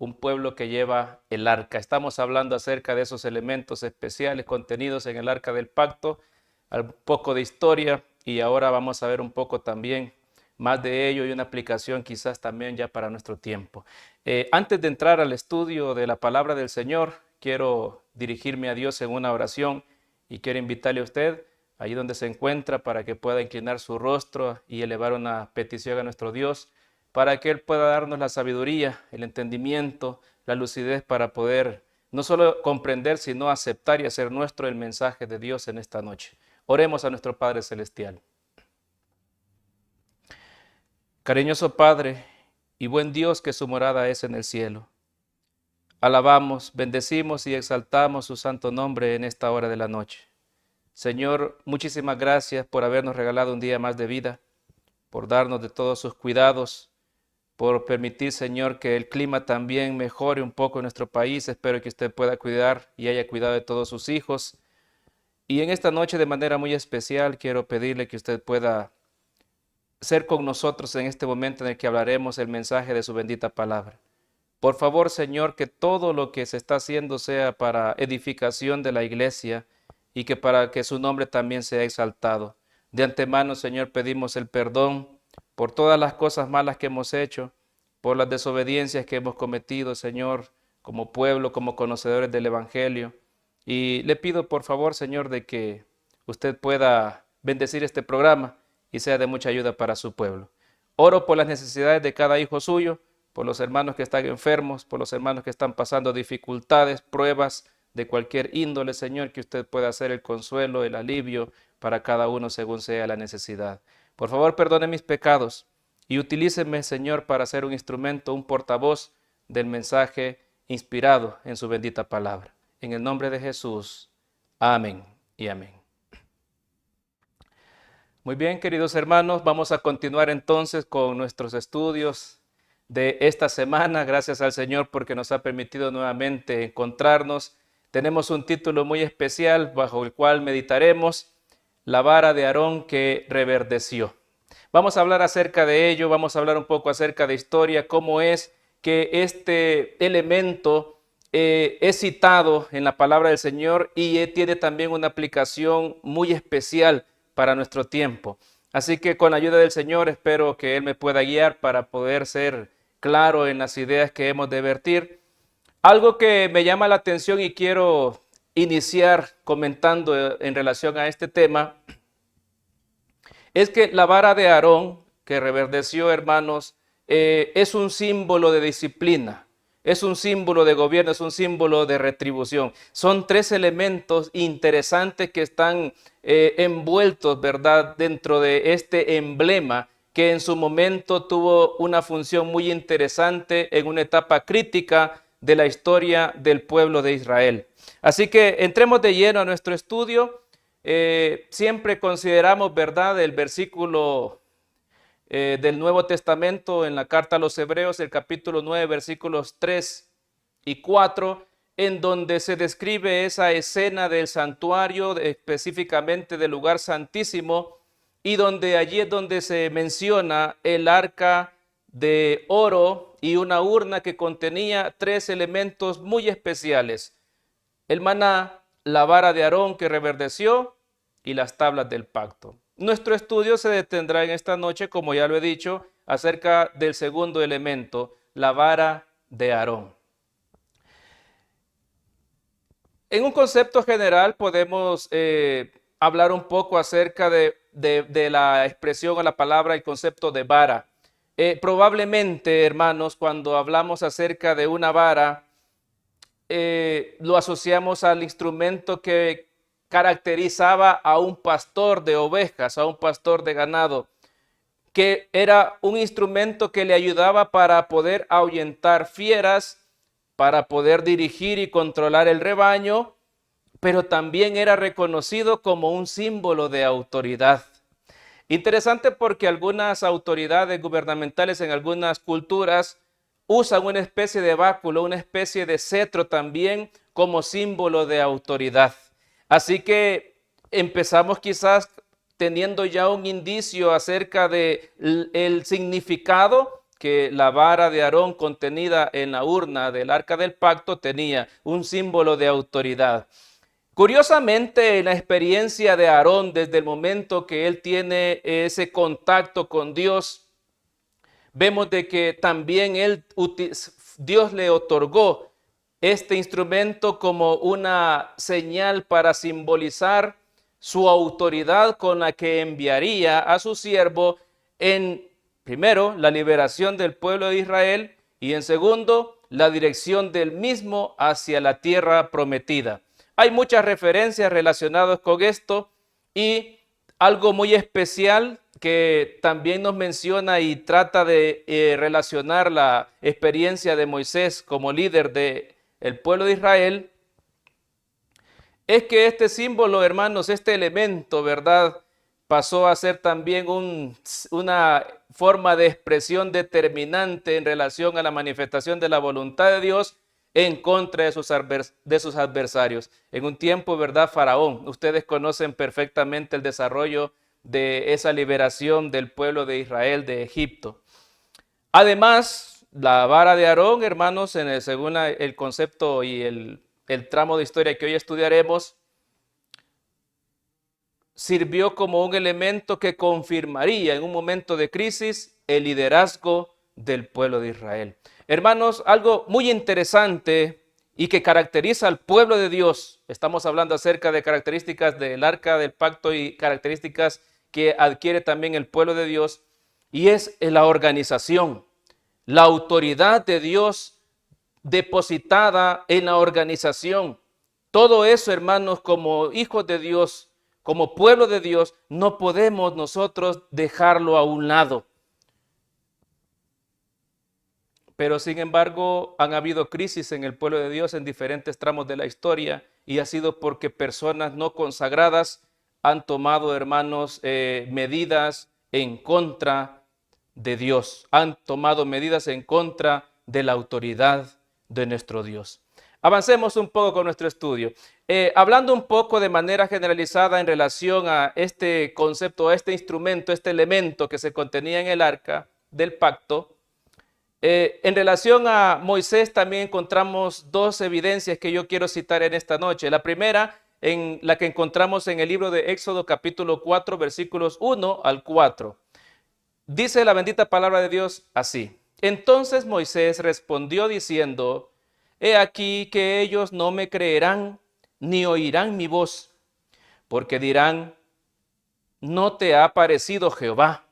un pueblo que lleva el arca. Estamos hablando acerca de esos elementos especiales contenidos en el arca del pacto, un poco de historia y ahora vamos a ver un poco también más de ello y una aplicación quizás también ya para nuestro tiempo. Antes de entrar al estudio de la palabra del Señor, quiero dirigirme a Dios en una oración y quiero invitarle a usted allí donde se encuentra para que pueda inclinar su rostro y elevar una petición a nuestro Dios para que Él pueda darnos la sabiduría, el entendimiento, la lucidez para poder no solo comprender, sino aceptar y hacer nuestro el mensaje de Dios en esta noche. Oremos a nuestro Padre Celestial. Cariñoso Padre y buen Dios que su morada es en el cielo. Alabamos, bendecimos y exaltamos su santo nombre en esta hora de la noche. Señor, muchísimas gracias por habernos regalado un día más de vida, por darnos de todos sus cuidados, por permitir, Señor, que el clima también mejore un poco en nuestro país. Espero que usted pueda cuidar y haya cuidado de todos sus hijos. Y en esta noche de manera muy especial quiero pedirle que usted pueda ser con nosotros en este momento en el que hablaremos el mensaje de su bendita palabra. Por favor, Señor, que todo lo que se está haciendo sea para edificación de la iglesia y que para que su nombre también sea exaltado. De antemano, Señor, pedimos el perdón por todas las cosas malas que hemos hecho, por las desobediencias que hemos cometido, Señor, como pueblo, como conocedores del Evangelio. Y le pido, por favor, Señor, de que usted pueda bendecir este programa y sea de mucha ayuda para su pueblo. Oro por las necesidades de cada hijo suyo, por los hermanos que están enfermos, por los hermanos que están pasando dificultades, pruebas de cualquier índole, Señor, que usted pueda hacer el consuelo, el alivio para cada uno según sea la necesidad. Por favor, perdone mis pecados y utilíceme, Señor, para ser un instrumento, un portavoz del mensaje inspirado en su bendita palabra. En el nombre de Jesús, amén y amén. Muy bien, queridos hermanos, vamos a continuar entonces con nuestros estudios de esta semana. Gracias al Señor porque nos ha permitido nuevamente encontrarnos. Tenemos un título muy especial bajo el cual meditaremos: la vara de Aarón que reverdeció. Vamos a hablar acerca de ello, vamos a hablar un poco acerca de historia, cómo es que este elemento es citado en la palabra del Señor y tiene también una aplicación muy especial para nuestro tiempo. Así que con la ayuda del Señor espero que Él me pueda guiar para poder ser claro en las ideas que hemos de vertir. Algo que me llama la atención y quiero iniciar comentando en relación a este tema es que la vara de Aarón que reverdeció, hermanos, es un símbolo de disciplina, es un símbolo de gobierno, es un símbolo de retribución. Son tres elementos interesantes que están envueltos, ¿verdad?, dentro de este emblema que en su momento tuvo una función muy interesante en una etapa crítica de la historia del pueblo de Israel. Así que entremos de lleno a nuestro estudio. Siempre consideramos, ¿verdad?, el versículo del Nuevo Testamento en la carta a los Hebreos, el capítulo 9, versículos 3 y 4, en donde se describe esa escena del santuario, específicamente del lugar santísimo, y donde allí es donde se menciona el arca de oro y una urna que contenía tres elementos muy especiales: el maná, la vara de Aarón que reverdeció y las tablas del pacto. Nuestro estudio se detendrá en esta noche, como ya lo he dicho, acerca del segundo elemento, la vara de Aarón. En un concepto general podemos hablar un poco acerca de la expresión o la palabra, el concepto de vara. Probablemente, hermanos, cuando hablamos acerca de una vara, lo asociamos al instrumento que caracterizaba a un pastor de ovejas, a un pastor de ganado, que era un instrumento que le ayudaba para poder ahuyentar fieras, para poder dirigir y controlar el rebaño, pero también era reconocido como un símbolo de autoridad. Interesante porque algunas autoridades gubernamentales en algunas culturas usan una especie de báculo, una especie de cetro también como símbolo de autoridad. Así que empezamos quizás teniendo ya un indicio acerca del significado que la vara de Aarón contenida en la urna del arca del pacto tenía un símbolo de autoridad. Curiosamente, en la experiencia de Aarón, desde el momento que él tiene ese contacto con Dios, vemos de que también Dios le otorgó este instrumento como una señal para simbolizar su autoridad con la que enviaría a su siervo en, primero, la liberación del pueblo de Israel y en segundo, la dirección del mismo hacia la tierra prometida. Hay muchas referencias relacionadas con esto y algo muy especial que también nos menciona y trata de relacionar la experiencia de Moisés como líder del pueblo de Israel, es que este símbolo, hermanos, este elemento, ¿verdad?, pasó a ser también una forma de expresión determinante en relación a la manifestación de la voluntad de Dios en contra de sus adversarios. En un tiempo, ¿verdad?, Faraón, ustedes conocen perfectamente el desarrollo de esa liberación del pueblo de Israel de Egipto. Además, la vara de Aarón, hermanos, según el concepto y el tramo de historia que hoy estudiaremos, sirvió como un elemento que confirmaría en un momento de crisis el liderazgo del pueblo de Israel. Hermanos, algo muy interesante y que caracteriza al pueblo de Dios, estamos hablando acerca de características del arca del pacto y características que adquiere también el pueblo de Dios, y es la organización, la autoridad de Dios depositada en la organización. Todo eso, hermanos, como hijos de Dios, como pueblo de Dios, no podemos nosotros dejarlo a un lado. Pero sin embargo, han habido crisis en el pueblo de Dios en diferentes tramos de la historia y ha sido porque personas no consagradas han tomado, hermanos, medidas en contra de Dios, han tomado medidas en contra de la autoridad de nuestro Dios. Avancemos un poco con nuestro estudio. Hablando un poco de manera generalizada en relación a este concepto, a este instrumento, este elemento que se contenía en el arca del pacto, en relación a Moisés también encontramos dos evidencias que yo quiero citar en esta noche. La primera, en la que encontramos en el libro de Éxodo capítulo 4, versículos 1 al 4. Dice la bendita palabra de Dios así: Entonces Moisés respondió diciendo: He aquí que ellos no me creerán ni oirán mi voz, porque dirán: no te ha parecido Jehová.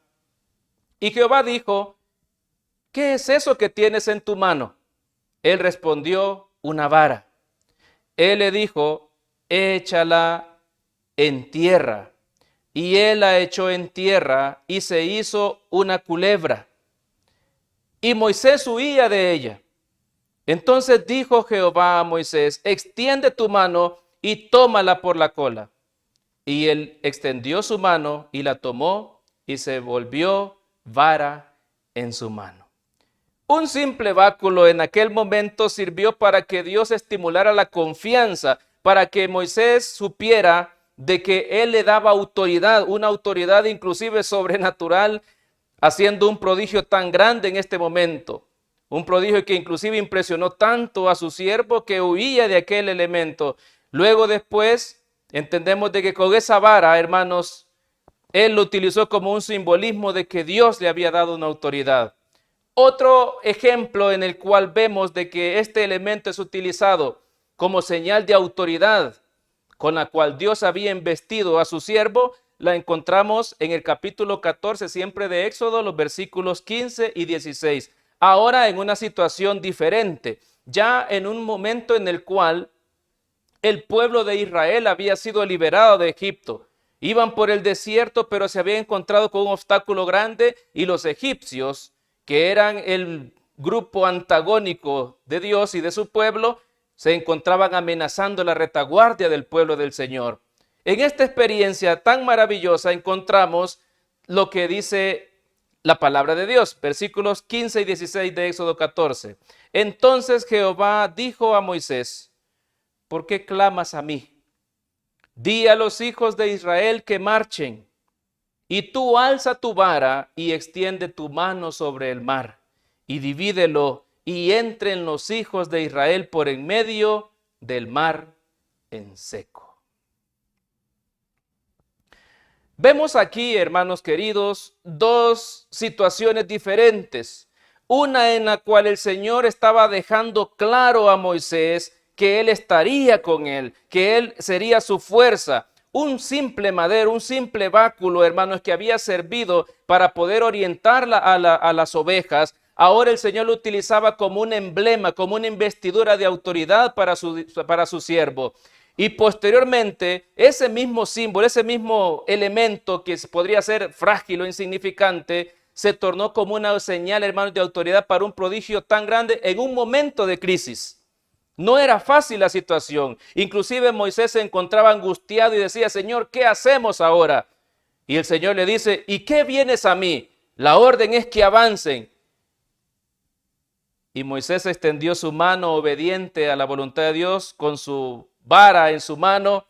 Y Jehová dijo: ¿qué es eso que tienes en tu mano? Él respondió: una vara. Él le dijo: échala en tierra. Y él la echó en tierra y se hizo una culebra. Y Moisés huía de ella. Entonces dijo Jehová a Moisés: extiende tu mano y tómala por la cola. Y él extendió su mano y la tomó y se volvió vara en su mano. Un simple báculo en aquel momento sirvió para que Dios estimulara la confianza, para que Moisés supiera de que él le daba autoridad, una autoridad inclusive sobrenatural, haciendo un prodigio tan grande en este momento. Un prodigio que inclusive impresionó tanto a su siervo que huía de aquel elemento. Luego después entendemos de que con esa vara, hermanos, él lo utilizó como un simbolismo de que Dios le había dado una autoridad. Otro ejemplo en el cual vemos de que este elemento es utilizado como señal de autoridad con la cual Dios había investido a su siervo, la encontramos en el capítulo 14 siempre de Éxodo, los versículos 15 y 16. Ahora en una situación diferente, ya en un momento en el cual el pueblo de Israel había sido liberado de Egipto. Iban por el desierto, pero se habían encontrado con un obstáculo grande y los egipcios, que eran el grupo antagónico de Dios y de su pueblo, se encontraban amenazando la retaguardia del pueblo del Señor. En esta experiencia tan maravillosa encontramos lo que dice la palabra de Dios, versículos 15 y 16 de Éxodo 14. Entonces Jehová dijo a Moisés: ¿por qué clamas a mí? Di a los hijos de Israel que marchen, y tú alza tu vara y extiende tu mano sobre el mar, y divídelo, y entren los hijos de Israel por en medio del mar en seco. Vemos aquí, hermanos queridos, dos situaciones diferentes. Una en la cual el Señor estaba dejando claro a Moisés que Él estaría con él, que Él sería su fuerza. Un simple madero, un simple báculo, hermanos, que había servido para poder orientar a las ovejas. Ahora el Señor lo utilizaba como un emblema, como una investidura de autoridad para su siervo. Y posteriormente, ese mismo símbolo, ese mismo elemento que podría ser frágil o insignificante, se tornó como una señal, hermanos, de autoridad para un prodigio tan grande en un momento de crisis. No era fácil la situación. Inclusive Moisés se encontraba angustiado y decía, Señor, ¿qué hacemos ahora? Y el Señor le dice, ¿y qué vienes a mí? La orden es que avancen. Y Moisés extendió su mano obediente a la voluntad de Dios con su vara en su mano.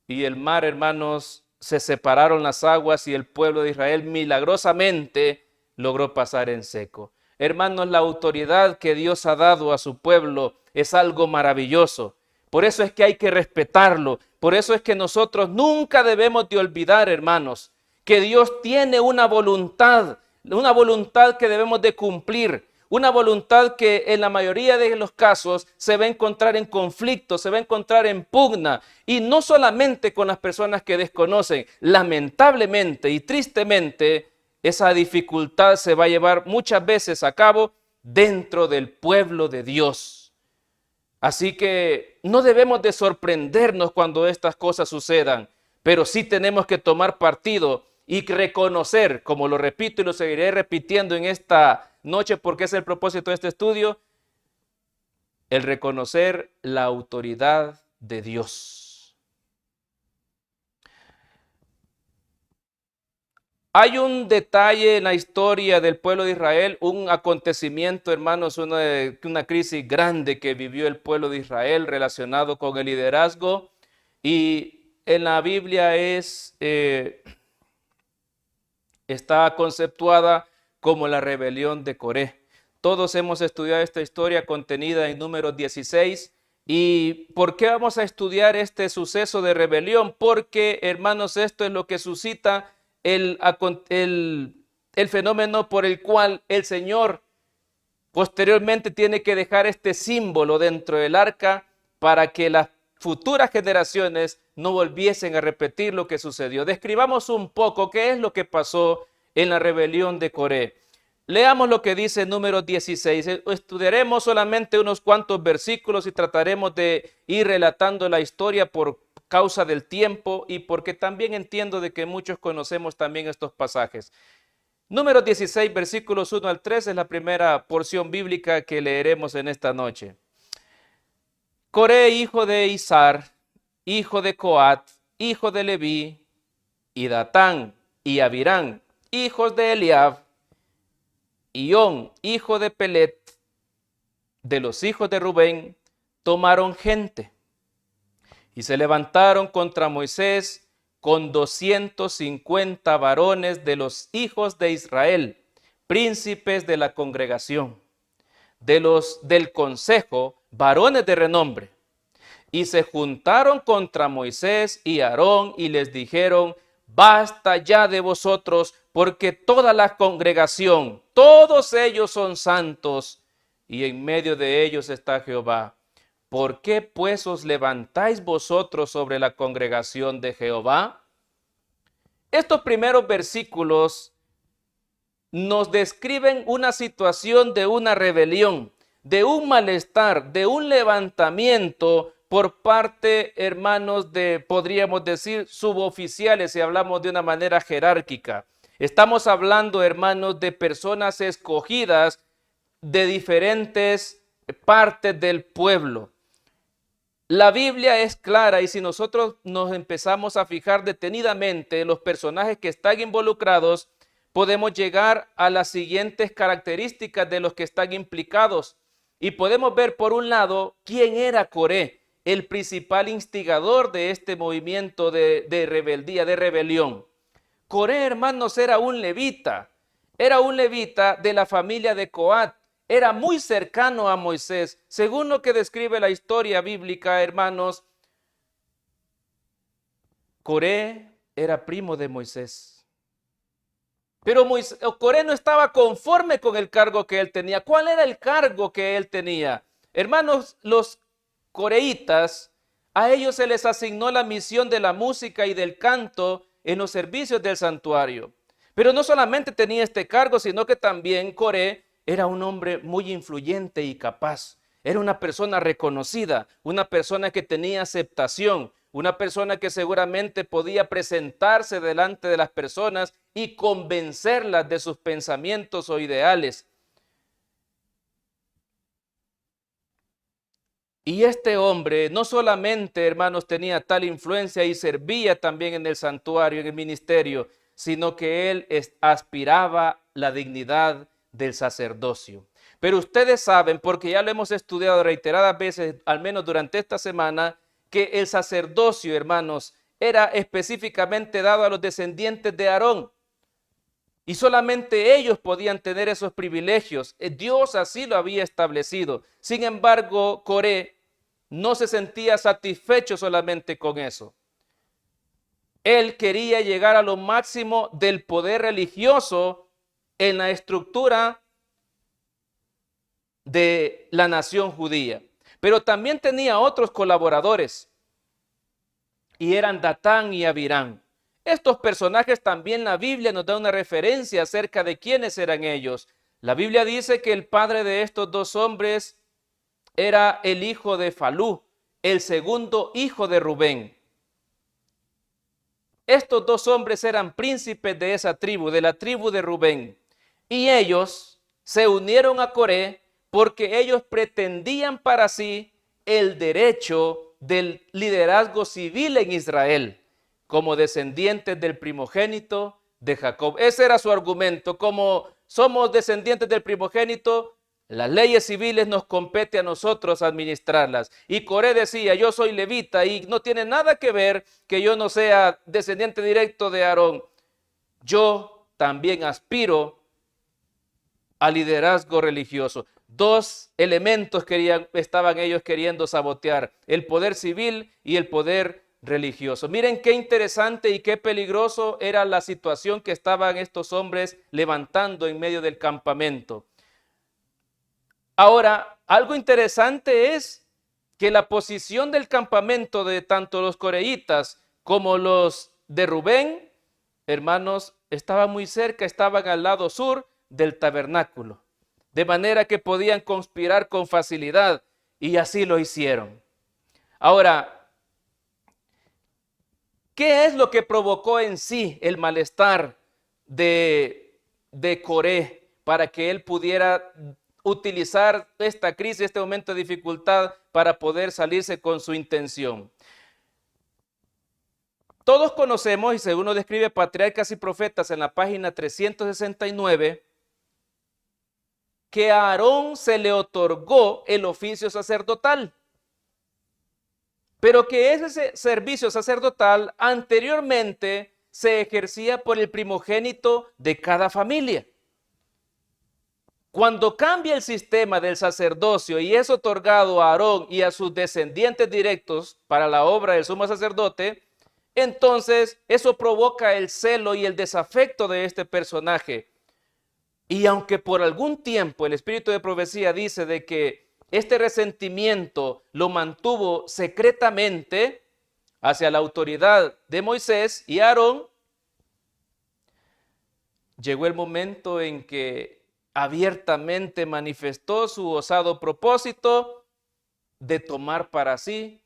Y el mar, hermanos, se separaron las aguas y el pueblo de Israel milagrosamente logró pasar en seco. Hermanos, la autoridad que Dios ha dado a su pueblo es algo maravilloso. Por eso es que hay que respetarlo. Por eso es que nosotros nunca debemos de olvidar, hermanos, que Dios tiene una voluntad que debemos de cumplir. Una voluntad que en la mayoría de los casos se va a encontrar en conflicto, se va a encontrar en pugna. Y no solamente con las personas que desconocen. Lamentablemente y tristemente, esa dificultad se va a llevar muchas veces a cabo dentro del pueblo de Dios. Así que no debemos de sorprendernos cuando estas cosas sucedan, pero sí tenemos que tomar partido y reconocer, como lo repito y lo seguiré repitiendo en esta noche porque es el propósito de este estudio, el reconocer la autoridad de Dios. Hay un detalle en la historia del pueblo de Israel, un acontecimiento, hermanos, una crisis grande que vivió el pueblo de Israel relacionado con el liderazgo, y en la Biblia está conceptuada como la rebelión de Coré. Todos hemos estudiado esta historia contenida en Números 16. ¿Y por qué vamos a estudiar este suceso de rebelión? Porque, hermanos, esto es lo que suscita el fenómeno por el cual el Señor posteriormente tiene que dejar este símbolo dentro del arca para que las futuras generaciones no volviesen a repetir lo que sucedió. Describamos un poco qué es lo que pasó en la rebelión de Coré. Leamos lo que dice Números 16. Estudiaremos solamente unos cuantos versículos y trataremos de ir relatando la historia por causa del tiempo y porque también entiendo de que muchos conocemos también estos pasajes. Números 16, versículos 1 al 3 es la primera porción bíblica que leeremos en esta noche. Coré, hijo de Izar, hijo de Coat, hijo de Leví, y Datán y Abirán, hijos de Eliab, y On, hijo de Pelet, de los hijos de Rubén, tomaron gente y se levantaron contra Moisés con 250 varones de los hijos de Israel, príncipes de la congregación, del consejo, varones de renombre. Y se juntaron contra Moisés y Aarón y les dijeron, basta ya de vosotros, porque toda la congregación, todos ellos son santos, y en medio de ellos está Jehová. ¿Por qué pues os levantáis vosotros sobre la congregación de Jehová? Estos primeros versículos nos describen una situación de una rebelión, de un malestar, de un levantamiento por parte, hermanos, de, podríamos decir, suboficiales, si hablamos de una manera jerárquica. Estamos hablando, hermanos, de personas escogidas de diferentes partes del pueblo. La Biblia es clara y si nosotros nos empezamos a fijar detenidamente en los personajes que están involucrados, podemos llegar a las siguientes características de los que están implicados. Y podemos ver por un lado quién era Coré, el principal instigador de este movimiento de rebeldía, de rebelión. Coré, hermanos, era un levita. era un levita de la familia de Coat. Era muy cercano a Moisés. Según lo que describe la historia bíblica, hermanos, Coré era primo de Moisés. Pero Coré no estaba conforme con el cargo que él tenía. ¿Cuál era el cargo que él tenía? Hermanos, los coreitas, a ellos se les asignó la misión de la música y del canto en los servicios del santuario. Pero no solamente tenía este cargo, sino que también Coré era un hombre muy influyente y capaz. Era una persona reconocida, una persona que tenía aceptación, una persona que seguramente podía presentarse delante de las personas y convencerlas de sus pensamientos o ideales. Y este hombre no solamente, hermanos, tenía tal influencia y servía también en el santuario, en el ministerio, sino que él aspiraba la dignidad del sacerdocio. Pero ustedes saben, porque ya lo hemos estudiado reiteradas veces, al menos durante esta semana, que el sacerdocio, hermanos, era específicamente dado a los descendientes de Aarón. Y solamente ellos podían tener esos privilegios. Dios así lo había establecido. Sin embargo, Coré no se sentía satisfecho solamente con eso. Él quería llegar a lo máximo del poder religioso en la estructura de la nación judía. Pero también tenía otros colaboradores y eran Datán y Abirán. Estos personajes también la Biblia nos da una referencia acerca de quiénes eran ellos. La Biblia dice que el padre de estos dos hombres era el hijo de Falú, el segundo hijo de Rubén. Estos dos hombres eran príncipes de esa tribu, de la tribu de Rubén. Y ellos se unieron a Coré porque ellos pretendían para sí el derecho del liderazgo civil en Israel, como descendientes del primogénito de Jacob. Ese era su argumento. Como somos descendientes del primogénito, las leyes civiles nos compete a nosotros administrarlas. Y Coré decía, yo soy levita y no tiene nada que ver que yo no sea descendiente directo de Aarón. Yo también aspiro al liderazgo religioso. Dos elementos estaban ellos queriendo sabotear, el poder civil y el poder religioso. Miren qué interesante y qué peligroso era la situación que estaban estos hombres levantando en medio del campamento. Ahora, algo interesante es que la posición del campamento de tanto los coreitas como los de Rubén, hermanos, estaban muy cerca, estaban al lado sur del tabernáculo, de manera que podían conspirar con facilidad y así lo hicieron. Ahora, ¿qué es lo que provocó en sí el malestar de Coré para que él pudiera utilizar esta crisis, este momento de dificultad para poder salirse con su intención? Todos conocemos, y según lo describe Patriarcas y Profetas en la página 369, que a Aarón se le otorgó el oficio sacerdotal, pero que ese servicio sacerdotal anteriormente se ejercía por el primogénito de cada familia. Cuando cambia el sistema del sacerdocio y es otorgado a Aarón y a sus descendientes directos para la obra del sumo sacerdote, entonces eso provoca el celo y el desafecto de este personaje. Y aunque por algún tiempo el espíritu de profecía dice de que este resentimiento lo mantuvo secretamente hacia la autoridad de Moisés y Aarón, llegó el momento en que abiertamente manifestó su osado propósito de tomar para sí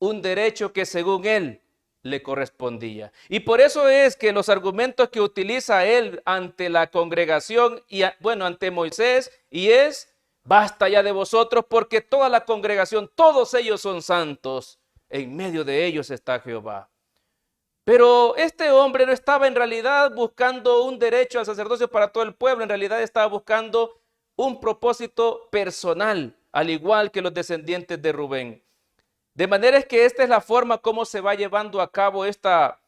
un derecho que según él le correspondía. Y por eso es que los argumentos que utiliza él ante la congregación y ante Moisés es: basta ya de vosotros porque toda la congregación, todos ellos son santos, en medio de ellos está Jehová. Pero este hombre no estaba en realidad buscando un derecho al sacerdocio para todo el pueblo, en realidad estaba buscando un propósito personal, al igual que los descendientes de Rubén. De manera que esta es la forma como se va llevando a cabo esta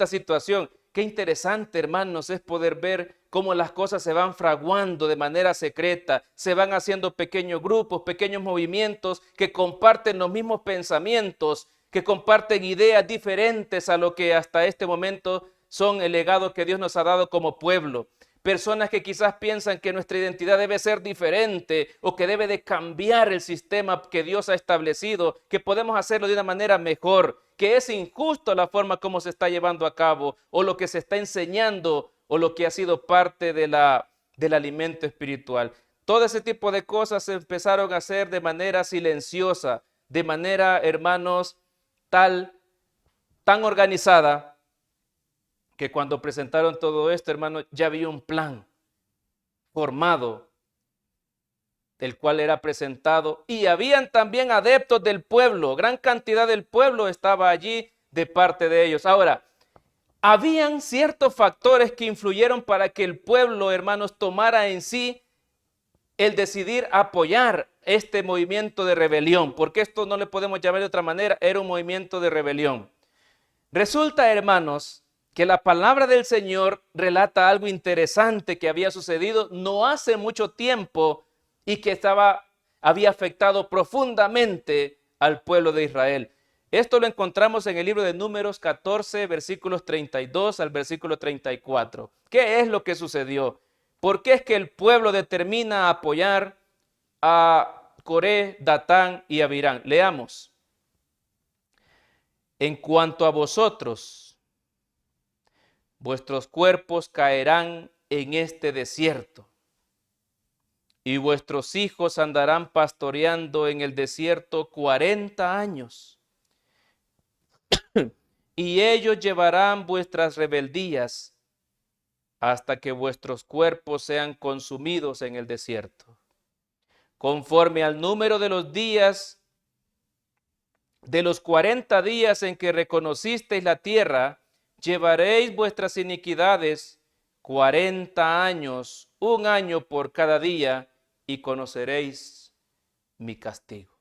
situación. Qué interesante, hermanos, es poder ver cómo las cosas se van fraguando de manera secreta, se van haciendo pequeños grupos, pequeños movimientos que comparten los mismos pensamientos, que comparten ideas diferentes a lo que hasta este momento son el legado que Dios nos ha dado como pueblo. Personas que quizás piensan que nuestra identidad debe ser diferente o que debe de cambiar el sistema que Dios ha establecido, que podemos hacerlo de una manera mejor, que es injusto la forma como se está llevando a cabo o lo que se está enseñando o lo que ha sido parte del alimento espiritual. Todo ese tipo de cosas se empezaron a hacer de manera silenciosa, de manera, hermanos, tan organizada, que cuando presentaron todo esto, hermano, ya había un plan formado, el cual era presentado, y habían también adeptos del pueblo, gran cantidad del pueblo estaba allí de parte de ellos. Ahora, habían ciertos factores que influyeron para que el pueblo, hermanos, tomara en sí el decidir apoyar este movimiento de rebelión, porque esto no le podemos llamar de otra manera, era un movimiento de rebelión. Resulta, hermanos, que la palabra del Señor relata algo interesante que había sucedido no hace mucho tiempo y que había afectado profundamente al pueblo de Israel. Esto lo encontramos en el libro de Números 14, versículos 32 al versículo 34. ¿Qué es lo que sucedió? ¿Por qué es que el pueblo determina apoyar a Coré, Datán y Abirán? Leamos. En cuanto a vosotros, vuestros cuerpos caerán en este desierto, y vuestros hijos andarán pastoreando en el desierto 40 años. Y ellos llevarán vuestras rebeldías hasta que vuestros cuerpos sean consumidos en el desierto. Conforme al número de los días, de los 40 días en que reconocisteis la tierra, llevaréis vuestras iniquidades 40 años, un año por cada día, y conoceréis mi castigo.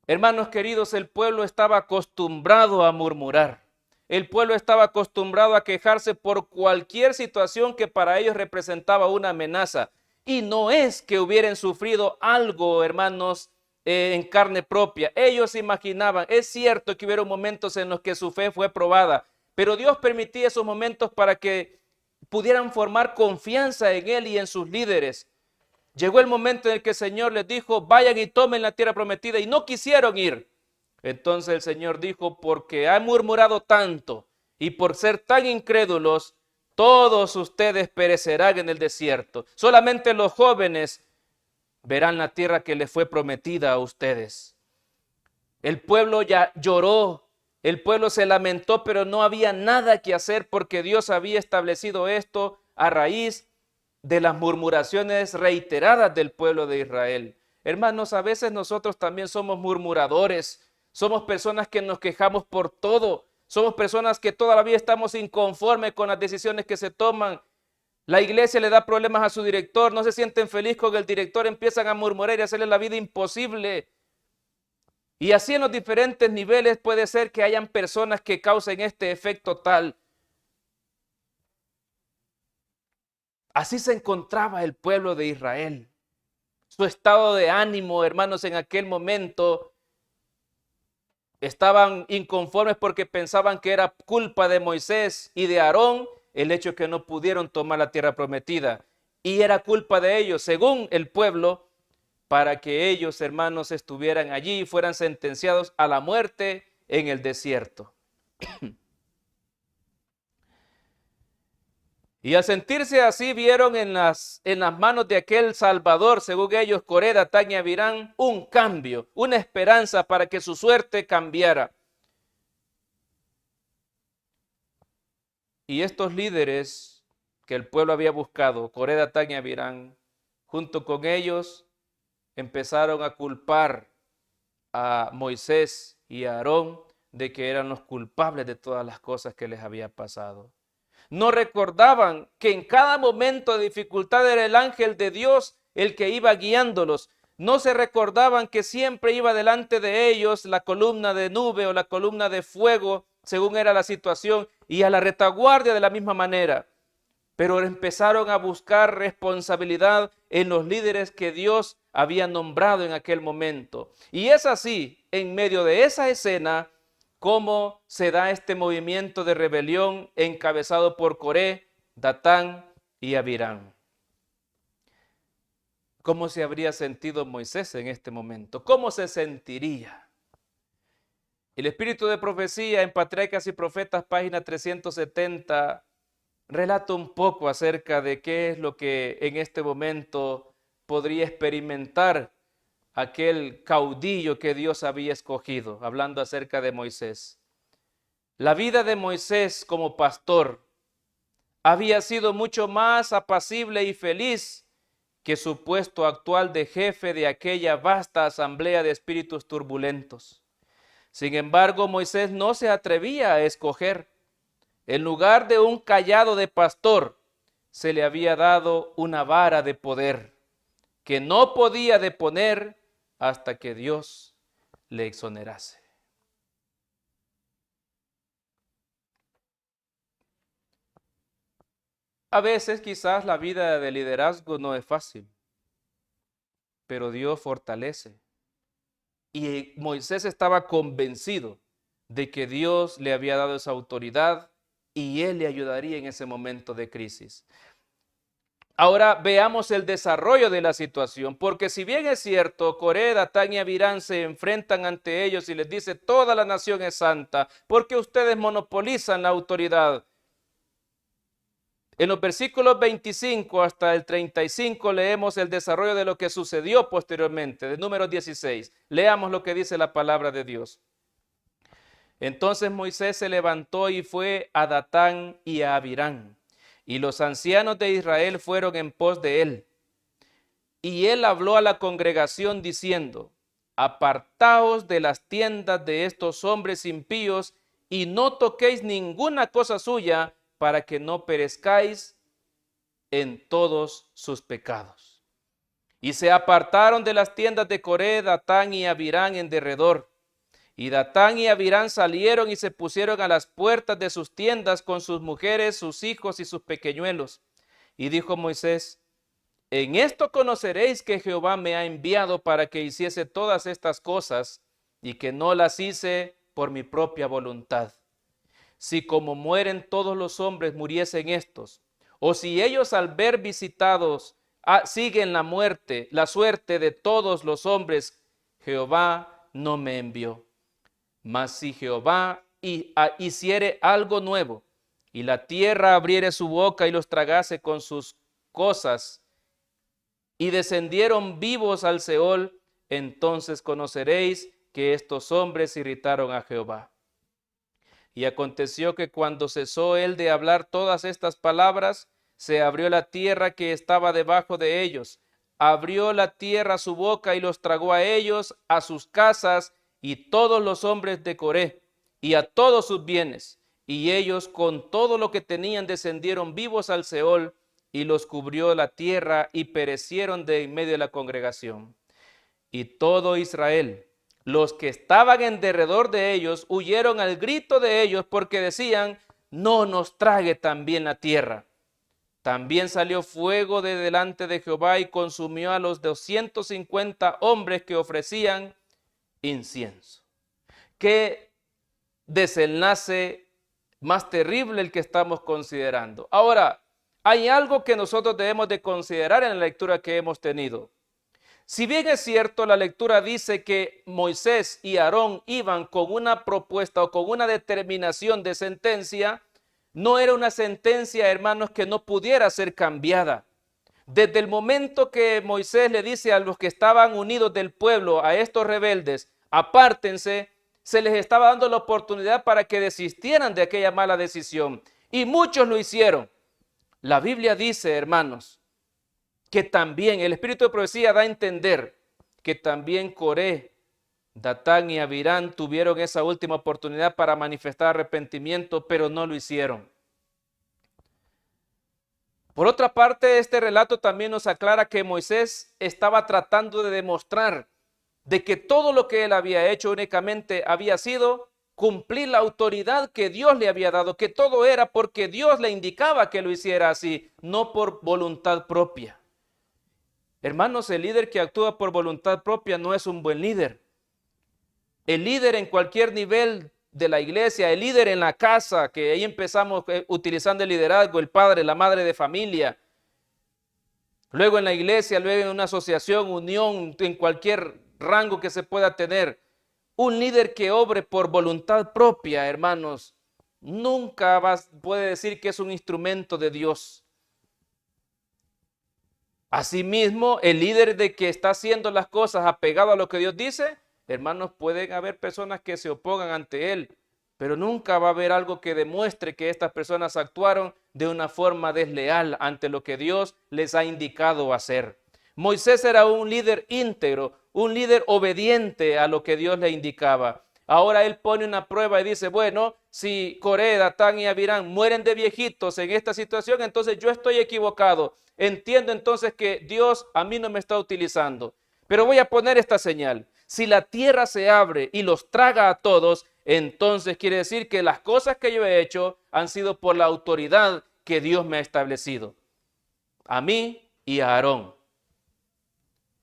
Hermanos queridos, el pueblo estaba acostumbrado a murmurar. El pueblo estaba acostumbrado a quejarse por cualquier situación que para ellos representaba una amenaza. Y no es que hubieran sufrido algo, hermanos, en carne propia. Ellos imaginaban, es cierto que hubieron momentos en los que su fe fue probada, pero Dios permitía esos momentos para que pudieran formar confianza en Él y en sus líderes. Llegó el momento en el que el Señor les dijo, vayan y tomen la tierra prometida, y no quisieron ir. Entonces el Señor dijo, porque han murmurado tanto y por ser tan incrédulos, todos ustedes perecerán en el desierto. Solamente los jóvenes verán la tierra que les fue prometida a ustedes. El pueblo ya lloró, el pueblo se lamentó, pero no había nada que hacer porque Dios había establecido esto a raíz de las murmuraciones reiteradas del pueblo de Israel. Hermanos, a veces nosotros también somos murmuradores, somos personas que nos quejamos por todo, somos personas que toda la vida estamos inconformes con las decisiones que se toman. La iglesia le da problemas a su director, no se sienten felices con el director, empiezan a murmurar y a hacerle la vida imposible. Y así en los diferentes niveles puede ser que hayan personas que causen este efecto tal. Así se encontraba el pueblo de Israel. Su estado de ánimo, hermanos, en aquel momento estaban inconformes porque pensaban que era culpa de Moisés y de Aarón el hecho que no pudieron tomar la tierra prometida. Y era culpa de ellos, según el pueblo, para que ellos, hermanos, estuvieran allí y fueran sentenciados a la muerte en el desierto. Y al sentirse así, vieron en las manos de aquel Salvador, según ellos, Coré, Datán y Abirán, un cambio, una esperanza para que su suerte cambiara. Y estos líderes que el pueblo había buscado, Coré, Datán y Abirán, junto con ellos, empezaron a culpar a Moisés y a Aarón de que eran los culpables de todas las cosas que les había pasado. No recordaban que en cada momento de dificultad era el ángel de Dios el que iba guiándolos. No se recordaban que siempre iba delante de ellos la columna de nube o la columna de fuego según era la situación, y a la retaguardia de la misma manera. Pero empezaron a buscar responsabilidad en los líderes que Dios había nombrado en aquel momento. Y es así, en medio de esa escena, cómo se da este movimiento de rebelión encabezado por Coré, Datán y Abirán. ¿Cómo se habría sentido Moisés en este momento? ¿Cómo se sentiría? El espíritu de profecía en Patriarcas y Profetas, página 370, relata un poco acerca de qué es lo que en este momento podría experimentar aquel caudillo que Dios había escogido, hablando acerca de Moisés. La vida de Moisés como pastor había sido mucho más apacible y feliz que su puesto actual de jefe de aquella vasta asamblea de espíritus turbulentos. Sin embargo, Moisés no se atrevía a escoger. En lugar de un cayado de pastor, se le había dado una vara de poder que no podía deponer hasta que Dios le exonerase. A veces quizás la vida de liderazgo no es fácil, pero Dios fortalece. Y Moisés estaba convencido de que Dios le había dado esa autoridad y él le ayudaría en ese momento de crisis. Ahora veamos el desarrollo de la situación, porque si bien es cierto, Coré, Datán y Abirán se enfrentan ante ellos y les dice, toda la nación es santa, porque ustedes monopolizan la autoridad. En los versículos 25 hasta el 35 leemos el desarrollo de lo que sucedió posteriormente, de Números 16. Leamos lo que dice la palabra de Dios. Entonces Moisés se levantó y fue a Datán y a Abirán, y los ancianos de Israel fueron en pos de él. Y él habló a la congregación diciendo, apartaos de las tiendas de estos hombres impíos y no toquéis ninguna cosa suya para que no perezcáis en todos sus pecados. Y se apartaron de las tiendas de Coré, Datán y Abirán en derredor. Y Datán y Abirán salieron y se pusieron a las puertas de sus tiendas con sus mujeres, sus hijos y sus pequeñuelos. Y dijo Moisés, en esto conoceréis que Jehová me ha enviado para que hiciese todas estas cosas y que no las hice por mi propia voluntad. Si como mueren todos los hombres muriesen estos, o si ellos al ver visitados siguen la suerte de todos los hombres, Jehová no me envió. Mas si Jehová hiciere algo nuevo, y la tierra abriere su boca y los tragase con sus cosas, y descendieron vivos al Seol, entonces conoceréis que estos hombres irritaron a Jehová. Y aconteció que cuando cesó él de hablar todas estas palabras, se abrió la tierra que estaba debajo de ellos. Abrió la tierra su boca y los tragó a ellos, a sus casas y todos los hombres de Coré y a todos sus bienes. Y ellos con todo lo que tenían descendieron vivos al Seol y los cubrió la tierra y perecieron de en medio de la congregación. Y todo Israel, los que estaban en derredor de ellos, huyeron al grito de ellos porque decían, no nos trague también la tierra. También salió fuego de delante de Jehová y consumió a los 250 hombres que ofrecían incienso. Qué desenlace más terrible el que estamos considerando. Ahora, hay algo que nosotros debemos de considerar en la lectura que hemos tenido. Si bien es cierto, la lectura dice que Moisés y Aarón iban con una propuesta o con una determinación de sentencia, no era una sentencia, hermanos, que no pudiera ser cambiada. Desde el momento que Moisés le dice a los que estaban unidos del pueblo, a estos rebeldes, apártense, se les estaba dando la oportunidad para que desistieran de aquella mala decisión. Y muchos lo hicieron. La Biblia dice, hermanos, que también el espíritu de profecía da a entender que también Coré, Datán y Abirán tuvieron esa última oportunidad para manifestar arrepentimiento, pero no lo hicieron. Por otra parte, este relato también nos aclara que Moisés estaba tratando de demostrar de que todo lo que él había hecho únicamente había sido cumplir la autoridad que Dios le había dado, que todo era porque Dios le indicaba que lo hiciera así, no por voluntad propia. Hermanos, el líder que actúa por voluntad propia no es un buen líder. El líder en cualquier nivel de la iglesia, el líder en la casa, que ahí empezamos utilizando el liderazgo, el padre, la madre de familia, luego en la iglesia, luego en una asociación, unión, en cualquier rango que se pueda tener. Un líder que obre por voluntad propia, hermanos, nunca puede decir que es un instrumento de Dios. Asimismo, el líder de que está haciendo las cosas apegado a lo que Dios dice, hermanos, pueden haber personas que se opongan ante él, pero nunca va a haber algo que demuestre que estas personas actuaron de una forma desleal ante lo que Dios les ha indicado hacer. Moisés era un líder íntegro, un líder obediente a lo que Dios le indicaba. Ahora él pone una prueba y dice, bueno, si Coré, Datán y Abirán mueren de viejitos en esta situación, entonces yo estoy equivocado. Entiendo entonces que Dios a mí no me está utilizando. Pero voy a poner esta señal. Si la tierra se abre y los traga a todos, entonces quiere decir que las cosas que yo he hecho han sido por la autoridad que Dios me ha establecido. A mí y a Aarón.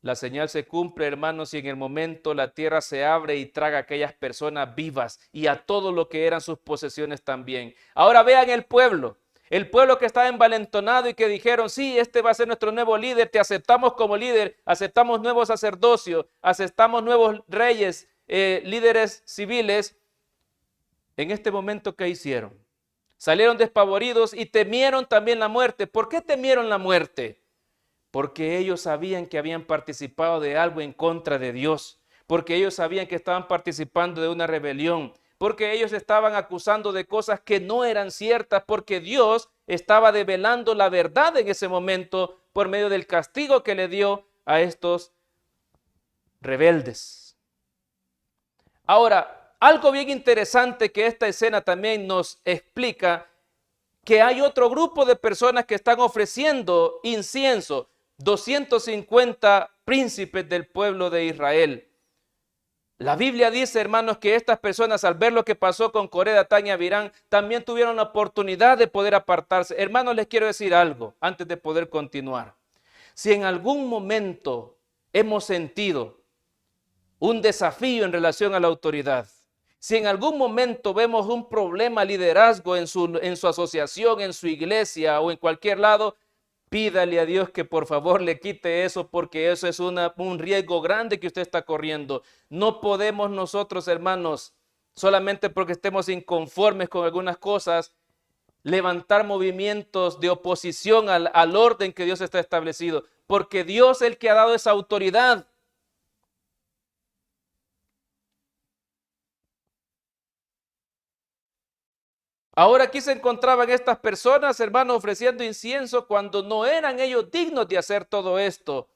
La señal se cumple, hermanos, y en el momento la tierra se abre y traga a aquellas personas vivas y a todo lo que eran sus posesiones también. Ahora vean el pueblo que estaba envalentonado y que dijeron, sí, este va a ser nuestro nuevo líder, te aceptamos como líder, aceptamos nuevos sacerdocios, aceptamos nuevos reyes, líderes civiles. En este momento, ¿qué hicieron? Salieron despavoridos y temieron también la muerte. ¿Por qué temieron la muerte? Porque ellos sabían que habían participado de algo en contra de Dios, porque ellos sabían que estaban participando de una rebelión, porque ellos estaban acusando de cosas que no eran ciertas, porque Dios estaba develando la verdad en ese momento por medio del castigo que le dio a estos rebeldes. Ahora, algo bien interesante que esta escena también nos explica, que hay otro grupo de personas que están ofreciendo incienso. 250 príncipes del pueblo de Israel. La Biblia dice, hermanos, que estas personas, al ver lo que pasó con Coré, Datán y Abirán, también tuvieron la oportunidad de poder apartarse. Hermanos, les quiero decir algo antes de poder continuar. Si en algún momento hemos sentido un desafío en relación a la autoridad, si en algún momento vemos un problema liderazgo en su asociación, en su iglesia o en cualquier lado, pídale a Dios que por favor le quite eso, porque eso es un riesgo grande que usted está corriendo. No podemos nosotros, hermanos, solamente porque estemos inconformes con algunas cosas, levantar movimientos de oposición al orden que Dios está establecido, porque Dios es el que ha dado esa autoridad. Ahora aquí se encontraban estas personas, hermanos, ofreciendo incienso cuando no eran ellos dignos de hacer todo esto.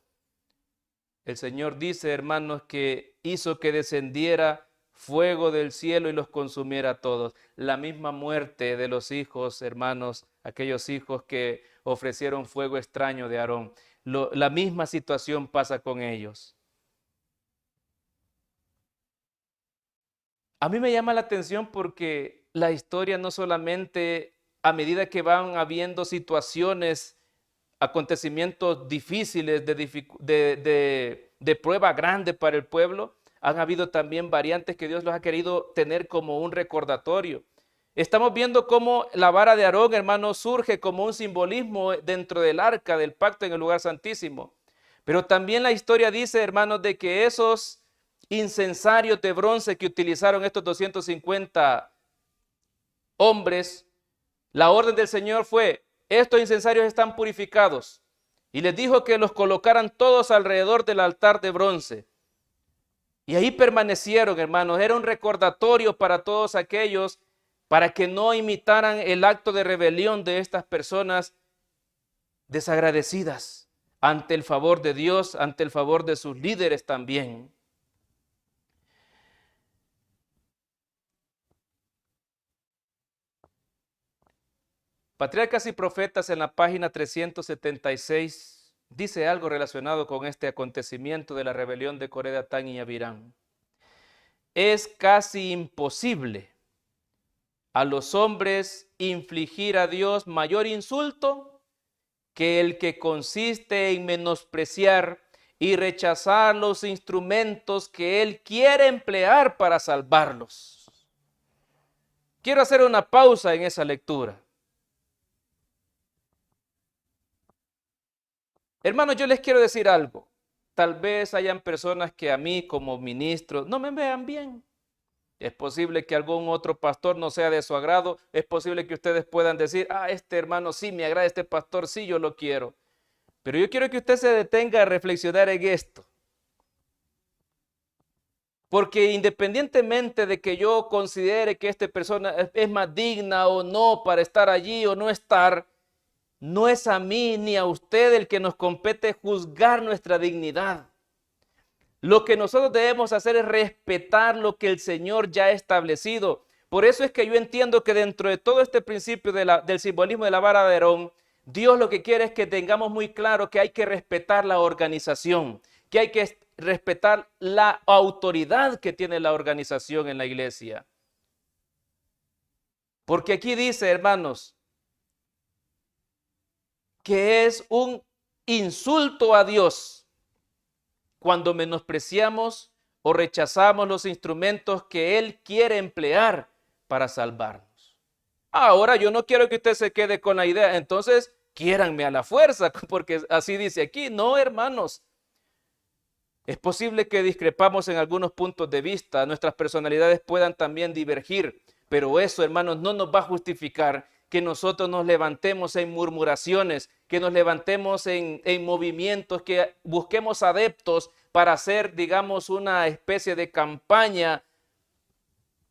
El Señor dice, hermanos, que hizo que descendiera fuego del cielo y los consumiera a todos. La misma muerte de los hijos, hermanos, aquellos hijos que ofrecieron fuego extraño de Aarón. La misma situación pasa con ellos. A mí me llama la atención porque la historia no solamente a medida que van habiendo situaciones, acontecimientos difíciles, de prueba grande para el pueblo, han habido también variantes que Dios los ha querido tener como un recordatorio. Estamos viendo cómo la vara de Aarón, hermanos, surge como un simbolismo dentro del arca del pacto en el lugar santísimo. Pero también la historia dice, hermanos, de que esos incensarios de bronce que utilizaron estos 250 hombres, la orden del Señor fue, estos incensarios están purificados. Y les dijo que los colocaran todos alrededor del altar de bronce. Y ahí permanecieron, hermanos. Era un recordatorio para todos aquellos, para que no imitaran el acto de rebelión de estas personas desagradecidas ante el favor de Dios, ante el favor de sus líderes también. Patriarcas y Profetas en la página 376 dice algo relacionado con este acontecimiento de la rebelión de Coré, Datán y Abirán. es casi imposible a los hombres infligir a Dios mayor insulto que el que consiste en menospreciar y rechazar los instrumentos que Él quiere emplear para salvarlos. Quiero hacer una pausa en esa lectura. Hermanos, yo les quiero decir algo. Tal vez hayan personas que a mí como ministro no me vean bien. Es posible que algún otro pastor no sea de su agrado. Es posible que ustedes puedan decir, este hermano sí me agrada, este pastor sí yo lo quiero. Pero yo quiero que usted se detenga a reflexionar en esto. Porque independientemente de que yo considere que esta persona es más digna o no para estar allí o no estar, no es a mí ni a usted el que nos compete juzgar nuestra dignidad. Lo que nosotros debemos hacer es respetar lo que el Señor ya ha establecido. Por eso es que yo entiendo que dentro de todo este principio del simbolismo de la vara de Aarón, Dios lo que quiere es que tengamos muy claro que hay que respetar la organización, que hay que respetar la autoridad que tiene la organización en la iglesia. Porque aquí dice, hermanos, que es un insulto a Dios cuando menospreciamos o rechazamos los instrumentos que Él quiere emplear para salvarnos. Ahora yo no quiero que usted se quede con la idea, entonces quiéranme a la fuerza, porque así dice aquí. No, hermanos. Es posible que discrepamos en algunos puntos de vista, nuestras personalidades puedan también divergir, pero eso, hermanos, no nos va a justificar que nosotros nos levantemos en murmuraciones, que nos levantemos en movimientos, que busquemos adeptos para hacer, digamos, una especie de campaña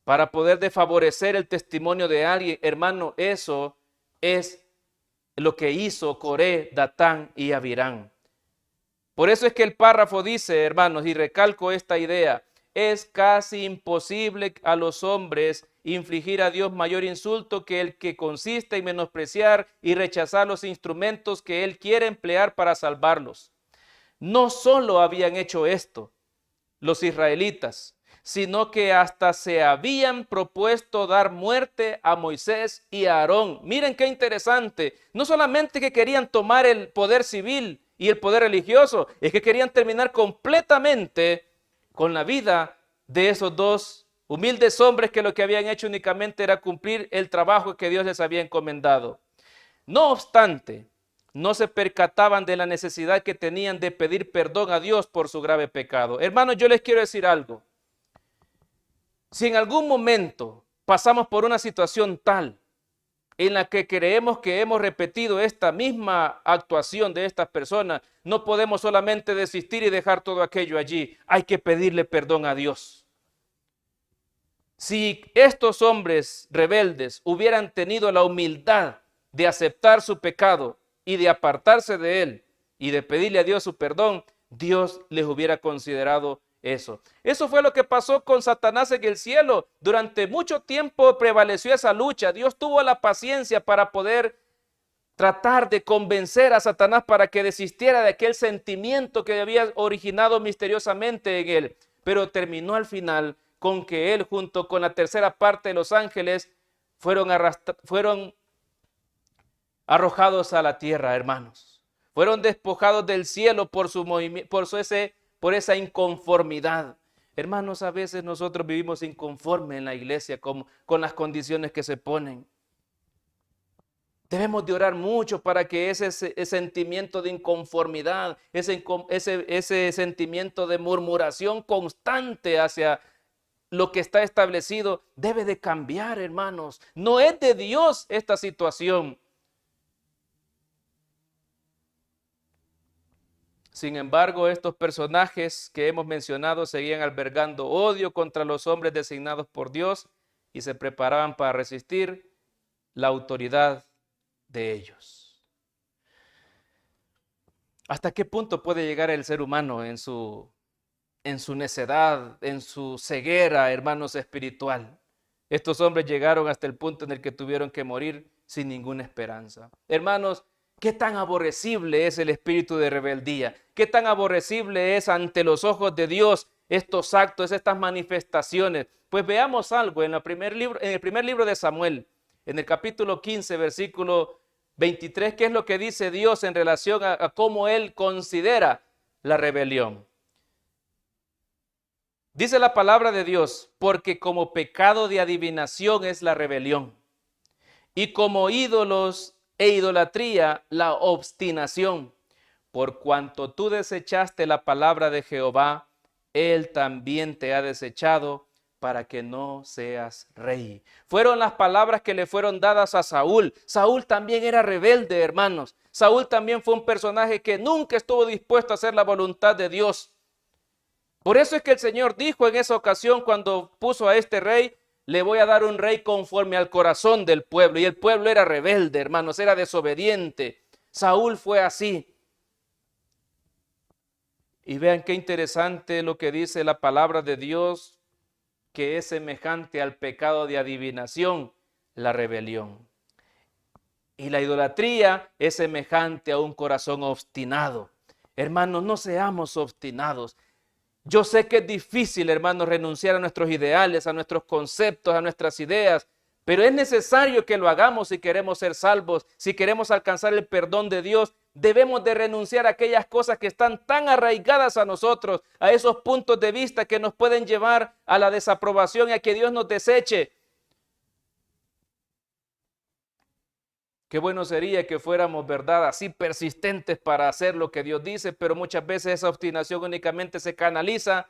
para poder favorecer el testimonio de alguien. Hermano, eso es lo que hizo Coré, Datán y Abirán. Por eso es que el párrafo dice, hermanos, y recalco esta idea, es casi imposible a los hombres infligir a Dios mayor insulto que el que consiste en menospreciar y rechazar los instrumentos que Él quiere emplear para salvarlos. No solo habían hecho esto los israelitas, sino que hasta se habían propuesto dar muerte a Moisés y a Aarón. Miren qué interesante, no solamente que querían tomar el poder civil y el poder religioso, es que querían terminar completamente con la vida de esos dos humildes hombres que lo que habían hecho únicamente era cumplir el trabajo que Dios les había encomendado. No obstante, no se percataban de la necesidad que tenían de pedir perdón a Dios por su grave pecado. Hermanos, yo les quiero decir algo. Si en algún momento pasamos por una situación tal en la que creemos que hemos repetido esta misma actuación de estas personas, no podemos solamente desistir y dejar todo aquello allí. Hay que pedirle perdón a Dios. Si estos hombres rebeldes hubieran tenido la humildad de aceptar su pecado y de apartarse de él y de pedirle a Dios su perdón, Dios les hubiera considerado eso. Eso fue lo que pasó con Satanás en el cielo. Durante mucho tiempo prevaleció esa lucha. Dios tuvo la paciencia para poder tratar de convencer a Satanás para que desistiera de aquel sentimiento que había originado misteriosamente en él. Pero terminó al final con que él, junto con la tercera parte de los ángeles, fueron arrojados a la tierra, hermanos. Fueron despojados del cielo por por esa inconformidad. Hermanos, a veces nosotros vivimos inconformes en la iglesia con las condiciones que se ponen. Debemos de orar mucho para que ese sentimiento de inconformidad, ese sentimiento de murmuración constante hacia lo que está establecido, debe de cambiar, hermanos. No es de Dios esta situación. Sin embargo, estos personajes que hemos mencionado seguían albergando odio contra los hombres designados por Dios y se preparaban para resistir la autoridad de ellos. ¿Hasta qué punto puede llegar el ser humano en su necedad, en su ceguera, hermanos, espiritual? Estos hombres llegaron hasta el punto en el que tuvieron que morir sin ninguna esperanza. Hermanos, ¿qué tan aborrecible es el espíritu de rebeldía? ¿Qué tan aborrecible es ante los ojos de Dios estos actos, estas manifestaciones? Pues veamos algo en el primer libro de Samuel, en el capítulo 15, versículo 23, ¿qué es lo que dice Dios en relación a cómo Él considera la rebelión? Dice la palabra de Dios, porque como pecado de adivinación es la rebelión, y como ídolos e idolatría la obstinación. Por cuanto tú desechaste la palabra de Jehová, Él también te ha desechado para que no seas rey. Fueron las palabras que le fueron dadas a Saúl. Saúl también era rebelde, hermanos. Saúl también fue un personaje que nunca estuvo dispuesto a hacer la voluntad de Dios. Por eso es que el Señor dijo en esa ocasión cuando puso a este rey, le voy a dar un rey conforme al corazón del pueblo. Y el pueblo era rebelde, hermanos, era desobediente. Saúl fue así. Y vean qué interesante lo que dice la palabra de Dios, que es semejante al pecado de adivinación, la rebelión. Y la idolatría es semejante a un corazón obstinado. Hermanos, no seamos obstinados. Yo sé que es difícil, hermanos, renunciar a nuestros ideales, a nuestros conceptos, a nuestras ideas, pero es necesario que lo hagamos si queremos ser salvos, si queremos alcanzar el perdón de Dios. Debemos de renunciar a aquellas cosas que están tan arraigadas a nosotros, a esos puntos de vista que nos pueden llevar a la desaprobación y a que Dios nos deseche. Qué bueno sería que fuéramos, ¿verdad?, así persistentes para hacer lo que Dios dice, pero muchas veces esa obstinación únicamente se canaliza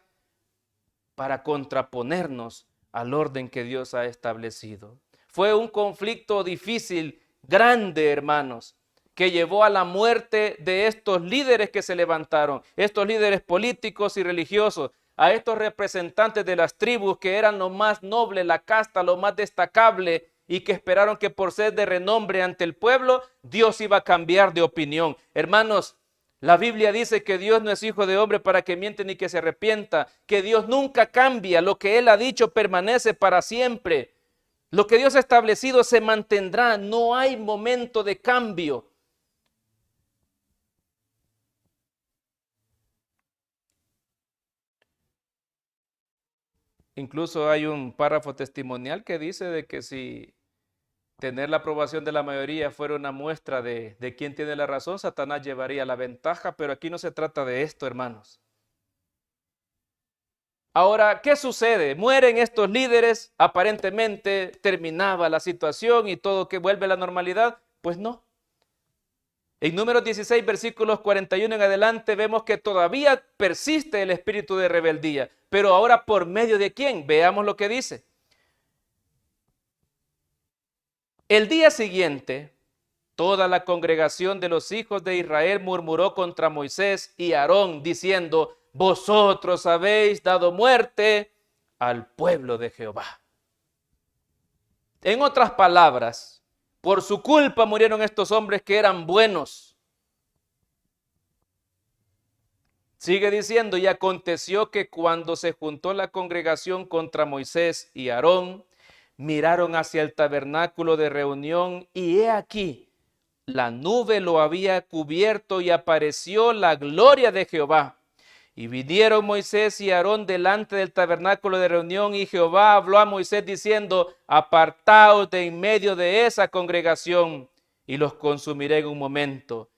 para contraponernos al orden que Dios ha establecido. Fue un conflicto difícil, grande, hermanos, que llevó a la muerte de estos líderes que se levantaron, estos líderes políticos y religiosos, a estos representantes de las tribus que eran lo más noble, la casta, lo más destacable, y que esperaron que por ser de renombre ante el pueblo, Dios iba a cambiar de opinión. Hermanos, la Biblia dice que Dios no es hijo de hombre para que miente ni que se arrepienta, que Dios nunca cambia, lo que Él ha dicho permanece para siempre. Lo que Dios ha establecido se mantendrá, no hay momento de cambio. Incluso hay un párrafo testimonial que dice de que si tener la aprobación de la mayoría fuera una muestra de quién tiene la razón, Satanás llevaría la ventaja, pero aquí no se trata de esto, hermanos. Ahora, ¿qué sucede? Mueren estos líderes, aparentemente terminaba la situación y todo que vuelve a la normalidad. Pues no. En Números 16, versículos 41 en adelante, vemos que todavía persiste el espíritu de rebeldía. Pero ahora, ¿por medio de quién? Veamos lo que dice. El día siguiente, toda la congregación de los hijos de Israel murmuró contra Moisés y Aarón, diciendo: vosotros habéis dado muerte al pueblo de Jehová. En otras palabras, por su culpa murieron estos hombres que eran buenos. Sigue diciendo: y aconteció que cuando se juntó la congregación contra Moisés y Aarón, miraron hacia el tabernáculo de reunión y he aquí, la nube lo había cubierto y apareció la gloria de Jehová. Y vinieron Moisés y Aarón delante del tabernáculo de reunión y Jehová habló a Moisés diciendo: apartaos de en medio de esa congregación y los consumiré en un momento.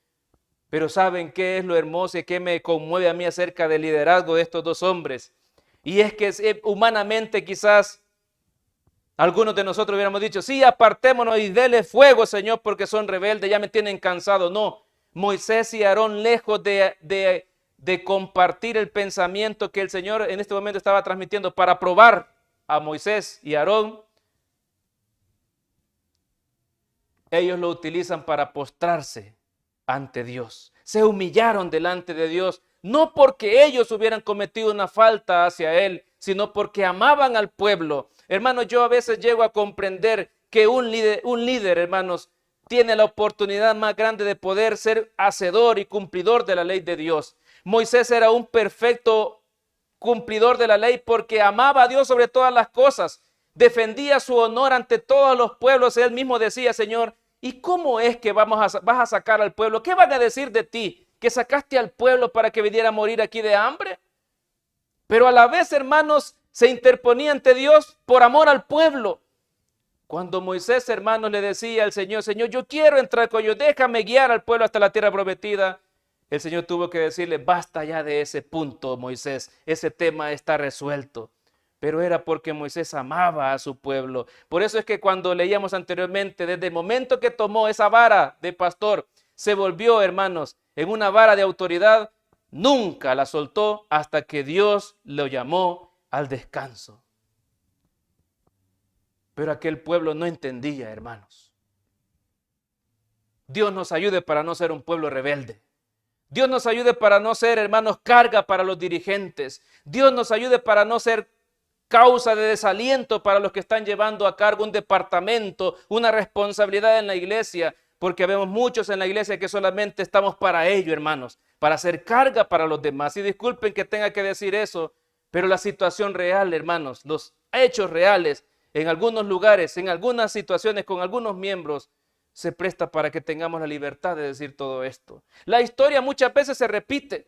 Pero ¿saben qué es lo hermoso y qué me conmueve a mí acerca del liderazgo de estos dos hombres? Y es que humanamente quizás algunos de nosotros hubiéramos dicho: sí, apartémonos y dele fuego, Señor, porque son rebeldes, ya me tienen cansado. No, Moisés y Aarón, lejos de compartir el pensamiento que el Señor en este momento estaba transmitiendo para probar a Moisés y Aarón, ellos lo utilizan para postrarse ante Dios. Se humillaron delante de Dios, no porque ellos hubieran cometido una falta hacia Él, sino porque amaban al pueblo. Hermanos, yo a veces llego a comprender que un líder, hermanos, tiene la oportunidad más grande de poder ser hacedor y cumplidor de la ley de Dios. Moisés era un perfecto cumplidor de la ley porque amaba a Dios sobre todas las cosas, defendía su honor ante todos los pueblos. Él mismo decía: Señor, ¿y cómo es que vas a sacar al pueblo? ¿Qué van a decir de ti? ¿Que sacaste al pueblo para que viniera a morir aquí de hambre? pero a la vez, hermanos, se interponía ante Dios por amor al pueblo. Cuando Moisés, hermanos, le decía al Señor, Señor, yo quiero entrar con ellos, déjame guiar al pueblo hasta la tierra prometida, el Señor tuvo que decirle, basta ya de ese punto, Moisés, ese tema está resuelto. Pero era porque Moisés amaba a su pueblo. Por eso es que cuando leíamos anteriormente, desde el momento que tomó esa vara de pastor, se volvió, hermanos, en una vara de autoridad, nunca la soltó hasta que Dios lo llamó al descanso. Pero aquel pueblo no entendía, hermanos. Dios nos ayude para no ser un pueblo rebelde. Dios nos ayude para no ser, hermanos, carga para los dirigentes. Dios nos ayude para no ser causa de desaliento para los que están llevando a cargo un departamento, una responsabilidad en la iglesia, porque vemos muchos en la iglesia que solamente estamos para ello, hermanos, para hacer carga para los demás. Y disculpen que tenga que decir eso, pero la situación real, hermanos, los hechos reales, en algunos lugares, en algunas situaciones, con algunos miembros, se presta para que tengamos la libertad de decir todo esto. La historia muchas veces se repite.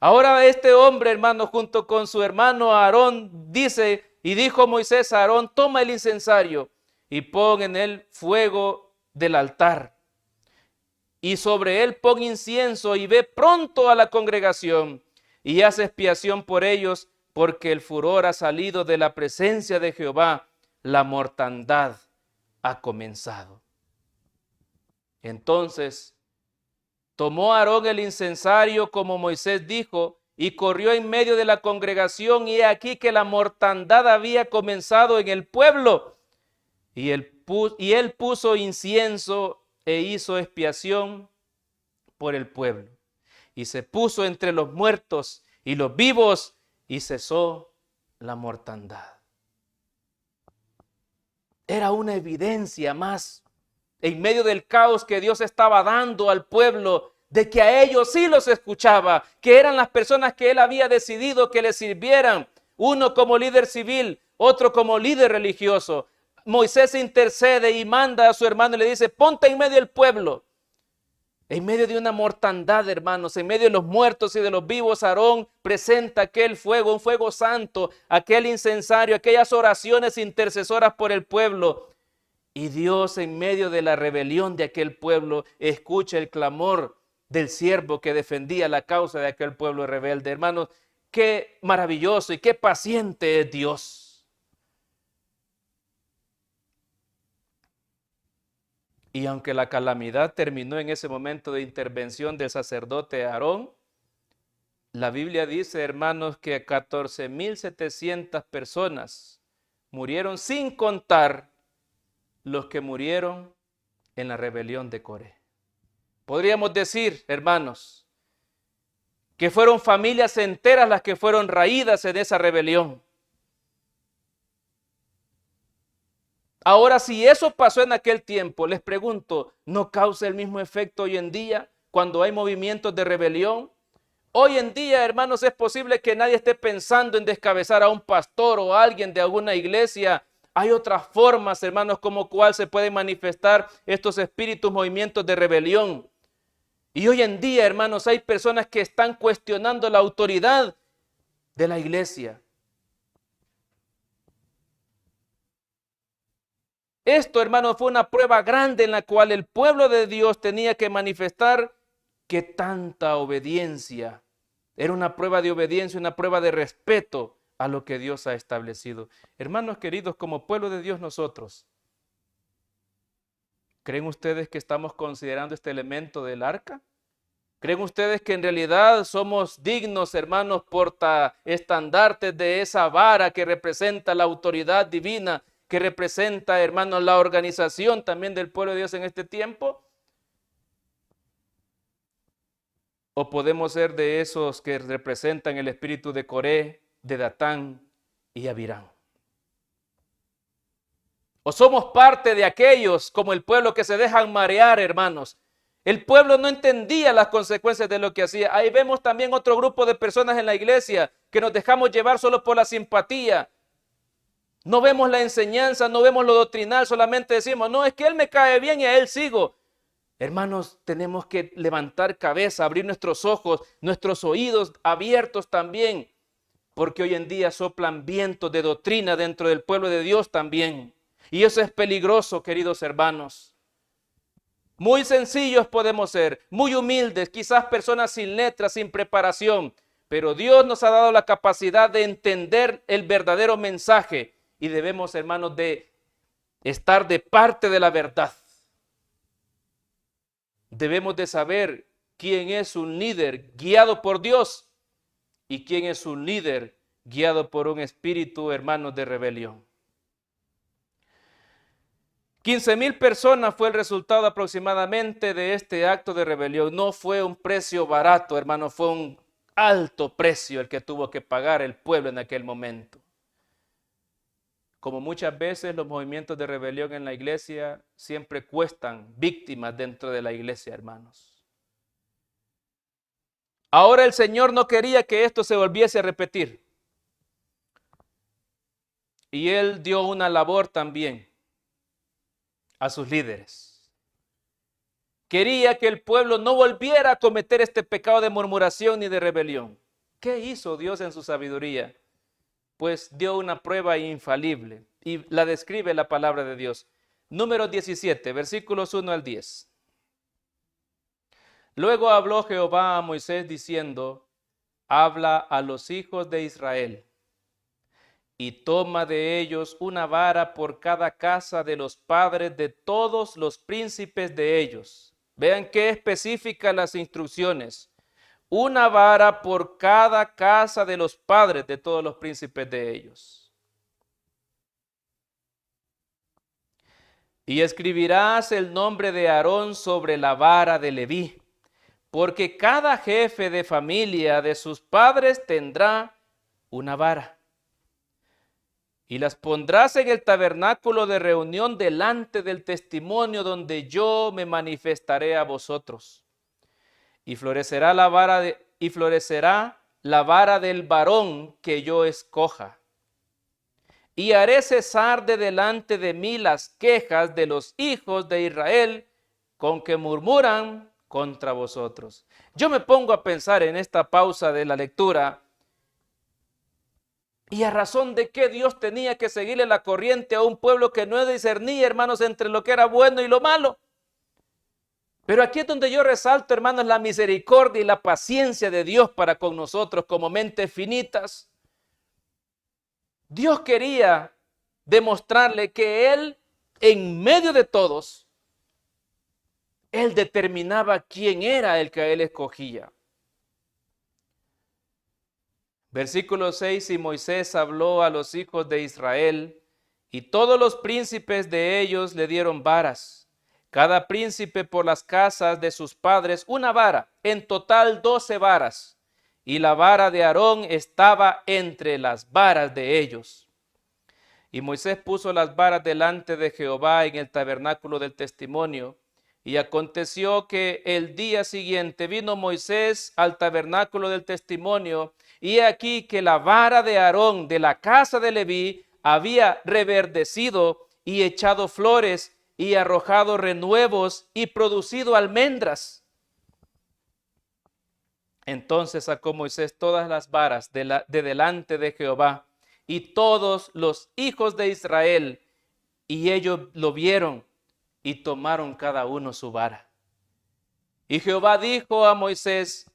Ahora este hombre, hermano, junto con su hermano Aarón, dice, y dijo Moisés a Aarón, toma el incensario y pon en él fuego del altar. Y sobre él pon incienso y ve pronto a la congregación y haz expiación por ellos, porque el furor ha salido de la presencia de Jehová, la mortandad ha comenzado. Entonces tomó Aarón el incensario como Moisés dijo y corrió en medio de la congregación y he aquí que la mortandad había comenzado en el pueblo. Y él puso incienso e hizo expiación por el pueblo. Y se puso entre los muertos y los vivos y cesó la mortandad. Era una evidencia más en medio del caos que Dios estaba dando al pueblo, de que a ellos sí los escuchaba, que eran las personas que Él había decidido que le sirvieran, uno como líder civil, otro como líder religioso. Moisés intercede y manda a su hermano y le dice, ponte en medio del pueblo. En medio de una mortandad, hermanos, en medio de los muertos y de los vivos, Aarón presenta aquel fuego, un fuego santo, aquel incensario, aquellas oraciones intercesoras por el pueblo. Y Dios, en medio de la rebelión de aquel pueblo, escucha el clamor del siervo que defendía la causa de aquel pueblo rebelde. Hermanos, qué maravilloso y qué paciente es Dios. Y aunque la calamidad terminó en ese momento de intervención del sacerdote Aarón, la Biblia dice, hermanos, que 14,700 personas murieron sin contar los que murieron en la rebelión de Coré. Podríamos decir, hermanos, que fueron familias enteras las que fueron raídas en esa rebelión. Ahora, si eso pasó en aquel tiempo, les pregunto, ¿no causa el mismo efecto hoy en día cuando hay movimientos de rebelión? Hoy en día, hermanos, es posible que nadie esté pensando en descabezar a un pastor o a alguien de alguna iglesia. Hay otras formas, hermanos, como cuál se pueden manifestar estos espíritus, movimientos de rebelión. Y hoy en día, hermanos, hay personas que están cuestionando la autoridad de la iglesia. Esto, hermanos, fue una prueba grande en la cual el pueblo de Dios tenía que manifestar que tanta obediencia. Era una prueba de obediencia, una prueba de respeto a lo que Dios ha establecido. Hermanos queridos, como pueblo de Dios nosotros, ¿creen ustedes que estamos considerando este elemento del arca? ¿Creen ustedes que en realidad somos dignos, hermanos, portaestandartes de esa vara que representa la autoridad divina, que representa, hermanos, la organización también del pueblo de Dios en este tiempo? ¿O podemos ser de esos que representan el espíritu de Coré, de Datán y Abirán? ¿O somos parte de aquellos como el pueblo que se dejan marear, hermanos? El pueblo no entendía las consecuencias de lo que hacía. Ahí vemos también otro grupo de personas en la iglesia que nos dejamos llevar solo por la simpatía. No vemos la enseñanza, no vemos lo doctrinal, solamente decimos, no, es que él me cae bien y a él sigo. Hermanos, tenemos que levantar cabeza, abrir nuestros ojos, nuestros oídos abiertos también, porque hoy en día soplan vientos de doctrina dentro del pueblo de Dios también. Y eso es peligroso, queridos hermanos. Muy sencillos podemos ser, muy humildes, quizás personas sin letras, sin preparación, pero Dios nos ha dado la capacidad de entender el verdadero mensaje y debemos, hermanos, de estar de parte de la verdad. Debemos de saber quién es un líder guiado por Dios y quién es un líder guiado por un espíritu, hermanos, de rebelión. 15,000 personas fue el resultado aproximadamente de este acto de rebelión. No fue un precio barato, hermano, fue un alto precio el que tuvo que pagar el pueblo en aquel momento. Como muchas veces los movimientos de rebelión en la iglesia siempre cuestan víctimas dentro de la iglesia, hermanos. Ahora el Señor no quería que esto se volviese a repetir. Y Él dio una labor también a sus líderes. Quería que el pueblo no volviera a cometer este pecado de murmuración ni de rebelión. ¿Qué hizo Dios en su sabiduría? Pues dio una prueba infalible y la describe la palabra de Dios. Número 17, versículos 1 al 10. Luego habló Jehová a Moisés diciendo, habla a los hijos de Israel y toma de ellos una vara por cada casa de los padres de todos los príncipes de ellos. Vean qué específicas las instrucciones. Una vara por cada casa de los padres de todos los príncipes de ellos. Y escribirás el nombre de Aarón sobre la vara de Leví, porque cada jefe de familia de sus padres tendrá una vara. Y las pondrás en el tabernáculo de reunión delante del testimonio donde yo me manifestaré a vosotros. Y florecerá la vara del varón que yo escoja. Y haré cesar de delante de mí las quejas de los hijos de Israel con que murmuran contra vosotros. Yo me pongo a pensar en esta pausa de la lectura, y a razón de qué Dios tenía que seguirle la corriente a un pueblo que no discernía, hermanos, entre lo que era bueno y lo malo. Pero aquí es donde yo resalto, hermanos, la misericordia y la paciencia de Dios para con nosotros como mentes finitas. Dios quería demostrarle que Él, en medio de todos, Él determinaba quién era el que Él escogía. Versículo 6, y Moisés habló a los hijos de Israel, y todos los príncipes de ellos le dieron varas, cada príncipe por las casas de sus padres una vara, en total 12 varas, y la vara de Aarón estaba entre las varas de ellos. Y Moisés puso las varas delante de Jehová en el tabernáculo del testimonio, y aconteció que el día siguiente vino Moisés al tabernáculo del testimonio, y he aquí que la vara de Aarón de la casa de Leví había reverdecido y echado flores y arrojado renuevos y producido almendras. Entonces sacó Moisés todas las varas de delante de Jehová y todos los hijos de Israel, y ellos lo vieron y tomaron cada uno su vara. Y Jehová dijo a Moisés,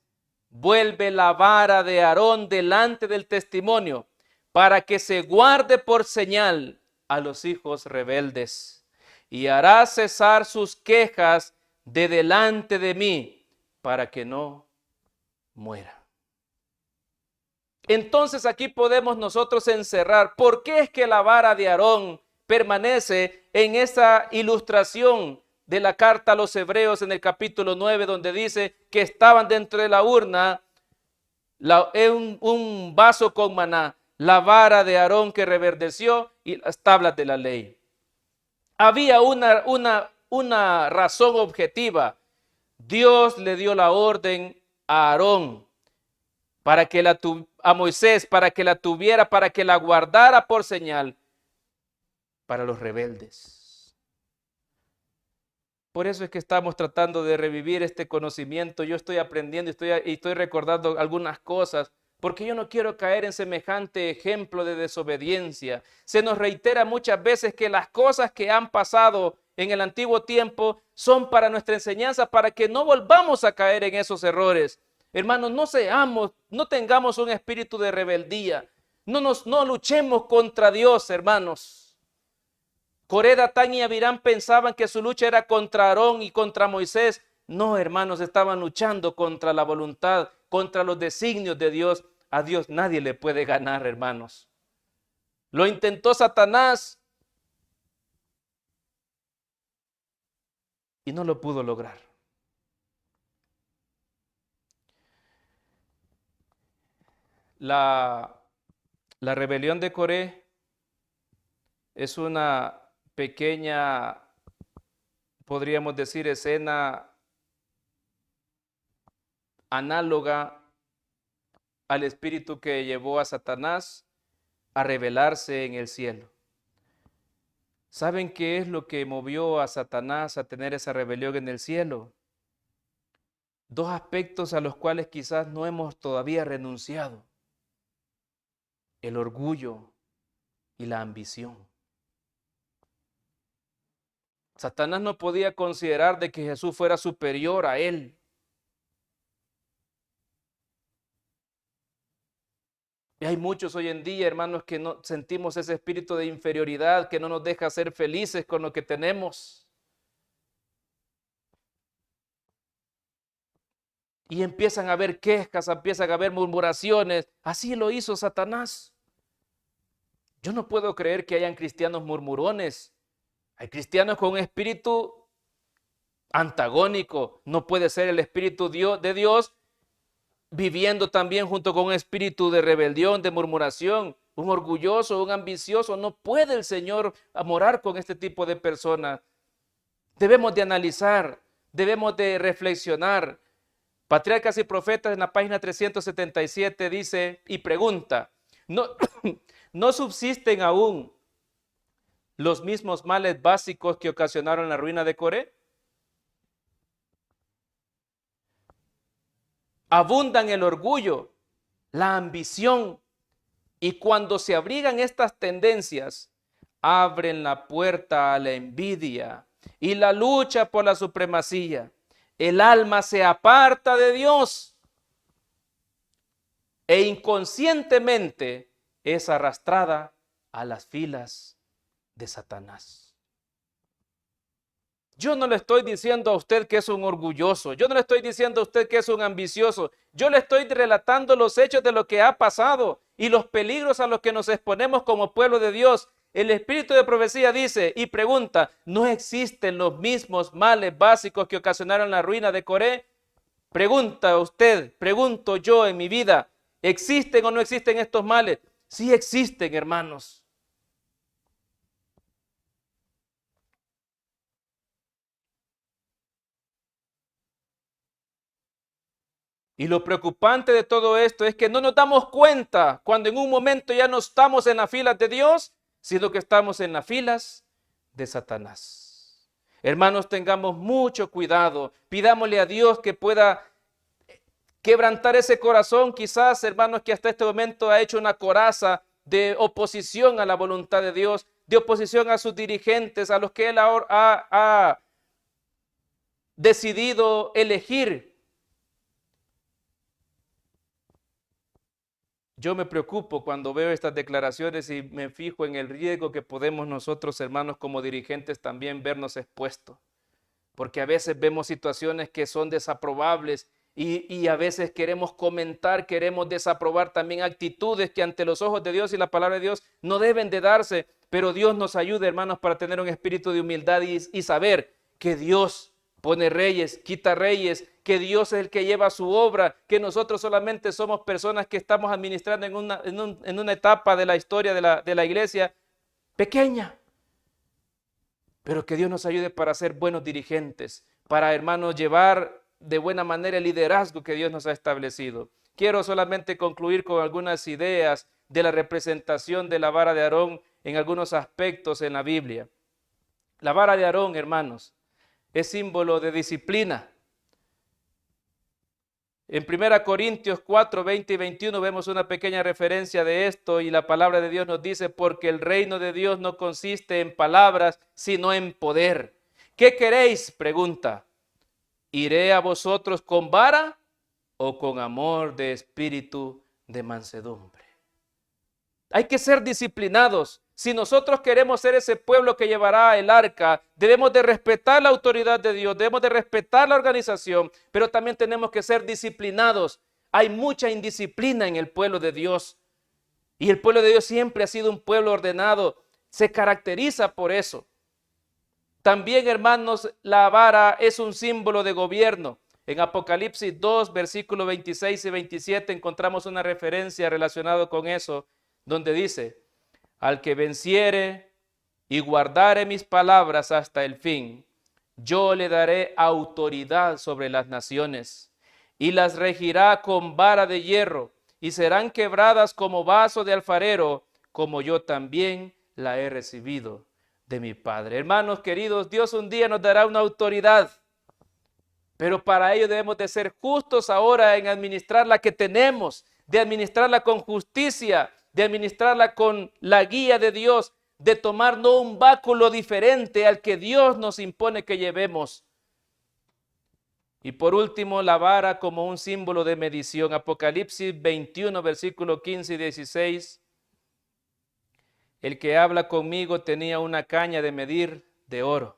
vuelve la vara de Aarón delante del testimonio, para que se guarde por señal a los hijos rebeldes, y hará cesar sus quejas de delante de mí, para que no muera. Entonces aquí podemos nosotros encerrar, ¿por qué es que la vara de Aarón permanece en esa ilustración de la carta a los Hebreos en el capítulo 9, donde dice que estaban dentro de la urna un vaso con maná, la vara de Aarón que reverdeció y las tablas de la ley? Había una razón objetiva. Dios le dio la orden a Aarón a Moisés para que la tuviera, para que la guardara por señal para los rebeldes. Por eso es que estamos tratando de revivir este conocimiento. Yo estoy aprendiendo y estoy recordando algunas cosas, porque yo no quiero caer en semejante ejemplo de desobediencia. Se nos reitera muchas veces que las cosas que han pasado en el antiguo tiempo son para nuestra enseñanza, para que no volvamos a caer en esos errores. Hermanos, no tengamos un espíritu de rebeldía. No luchemos contra Dios, hermanos. Coré, Datán y Abirán pensaban que su lucha era contra Aarón y contra Moisés. No, hermanos, estaban luchando contra la voluntad, contra los designios de Dios. A Dios nadie le puede ganar, hermanos. Lo intentó Satanás y no lo pudo lograr. La rebelión de Coré es una pequeña, podríamos decir, escena análoga al espíritu que llevó a Satanás a rebelarse en el cielo. ¿Saben qué es lo que movió a Satanás a tener esa rebelión en el cielo? Dos aspectos a los cuales quizás no hemos todavía renunciado: el orgullo y la ambición. Satanás no podía considerar de que Jesús fuera superior a él. Y hay muchos hoy en día, hermanos, que no sentimos ese espíritu de inferioridad que no nos deja ser felices con lo que tenemos. Y empiezan a haber quejas, empiezan a haber murmuraciones. Así lo hizo Satanás. Yo no puedo creer que hayan cristianos murmurones. Hay cristianos con un espíritu antagónico. No puede ser el espíritu de Dios viviendo también junto con un espíritu de rebelión, de murmuración, un orgulloso, un ambicioso. No puede el Señor morar con este tipo de personas. Debemos de analizar, debemos de reflexionar. Patriarcas y Profetas, en la página 377, dice y pregunta: ¿no subsisten aún los mismos males básicos que ocasionaron la ruina de Coré? Abundan el orgullo, la ambición, y cuando se abrigan estas tendencias, abren la puerta a la envidia y la lucha por la supremacía. El alma se aparta de Dios e inconscientemente es arrastrada a las filas de Satanás. Yo no le estoy diciendo a usted que es un orgulloso. Yo no le estoy diciendo a usted que es un ambicioso. Yo le estoy relatando los hechos de lo que ha pasado y los peligros a los que nos exponemos como pueblo de Dios. El espíritu de profecía dice y pregunta: ¿no existen los mismos males básicos que ocasionaron la ruina de Coré? Pregunta usted, pregunto yo en mi vida: ¿existen o no existen estos males? Sí existen, hermanos. Y lo preocupante de todo esto es que no nos damos cuenta cuando en un momento ya no estamos en las filas de Dios, sino que estamos en las filas de Satanás. Hermanos, tengamos mucho cuidado. Pidámosle a Dios que pueda quebrantar ese corazón, quizás, hermanos, que hasta este momento ha hecho una coraza de oposición a la voluntad de Dios, de oposición a sus dirigentes, a los que Él ha decidido elegir. Yo me preocupo cuando veo estas declaraciones y me fijo en el riesgo que podemos nosotros, hermanos, como dirigentes también vernos expuestos. Porque a veces vemos situaciones que son desaprobables y a veces queremos comentar, queremos desaprobar también actitudes que ante los ojos de Dios y la palabra de Dios no deben de darse. Pero Dios nos ayude, hermanos, para tener un espíritu de humildad y saber que Dios pone reyes, quita reyes, que Dios es el que lleva su obra, que nosotros solamente somos personas que estamos administrando en una etapa de la historia de la iglesia pequeña. Pero que Dios nos ayude para ser buenos dirigentes, para, hermanos, llevar de buena manera el liderazgo que Dios nos ha establecido. Quiero solamente concluir con algunas ideas de la representación de la vara de Aarón en algunos aspectos en la Biblia. La vara de Aarón, hermanos, es símbolo de disciplina. En 1 Corintios 4, 20 y 21 vemos una pequeña referencia de esto y la palabra de Dios nos dice, porque el reino de Dios no consiste en palabras, sino en poder. ¿Qué queréis? Pregunta. ¿Iré a vosotros con vara o con amor de espíritu de mansedumbre? Hay que ser disciplinados. Si nosotros queremos ser ese pueblo que llevará el arca, debemos de respetar la autoridad de Dios, debemos de respetar la organización, pero también tenemos que ser disciplinados. Hay mucha indisciplina en el pueblo de Dios. Y el pueblo de Dios siempre ha sido un pueblo ordenado. Se caracteriza por eso. También, hermanos, la vara es un símbolo de gobierno. En Apocalipsis 2, versículos 26 y 27 encontramos una referencia relacionada con eso, donde dice, al que venciere y guardare mis palabras hasta el fin, yo le daré autoridad sobre las naciones y las regirá con vara de hierro y serán quebradas como vaso de alfarero, como yo también la he recibido de mi Padre. Hermanos queridos, Dios un día nos dará una autoridad, pero para ello debemos de ser justos ahora en administrar la que tenemos, de administrarla con justicia, de administrarla con la guía de Dios, de tomar no un báculo diferente al que Dios nos impone que llevemos. Y por último, la vara como un símbolo de medición. Apocalipsis 21, versículos 15 y 16. El que habla conmigo tenía una caña de medir de oro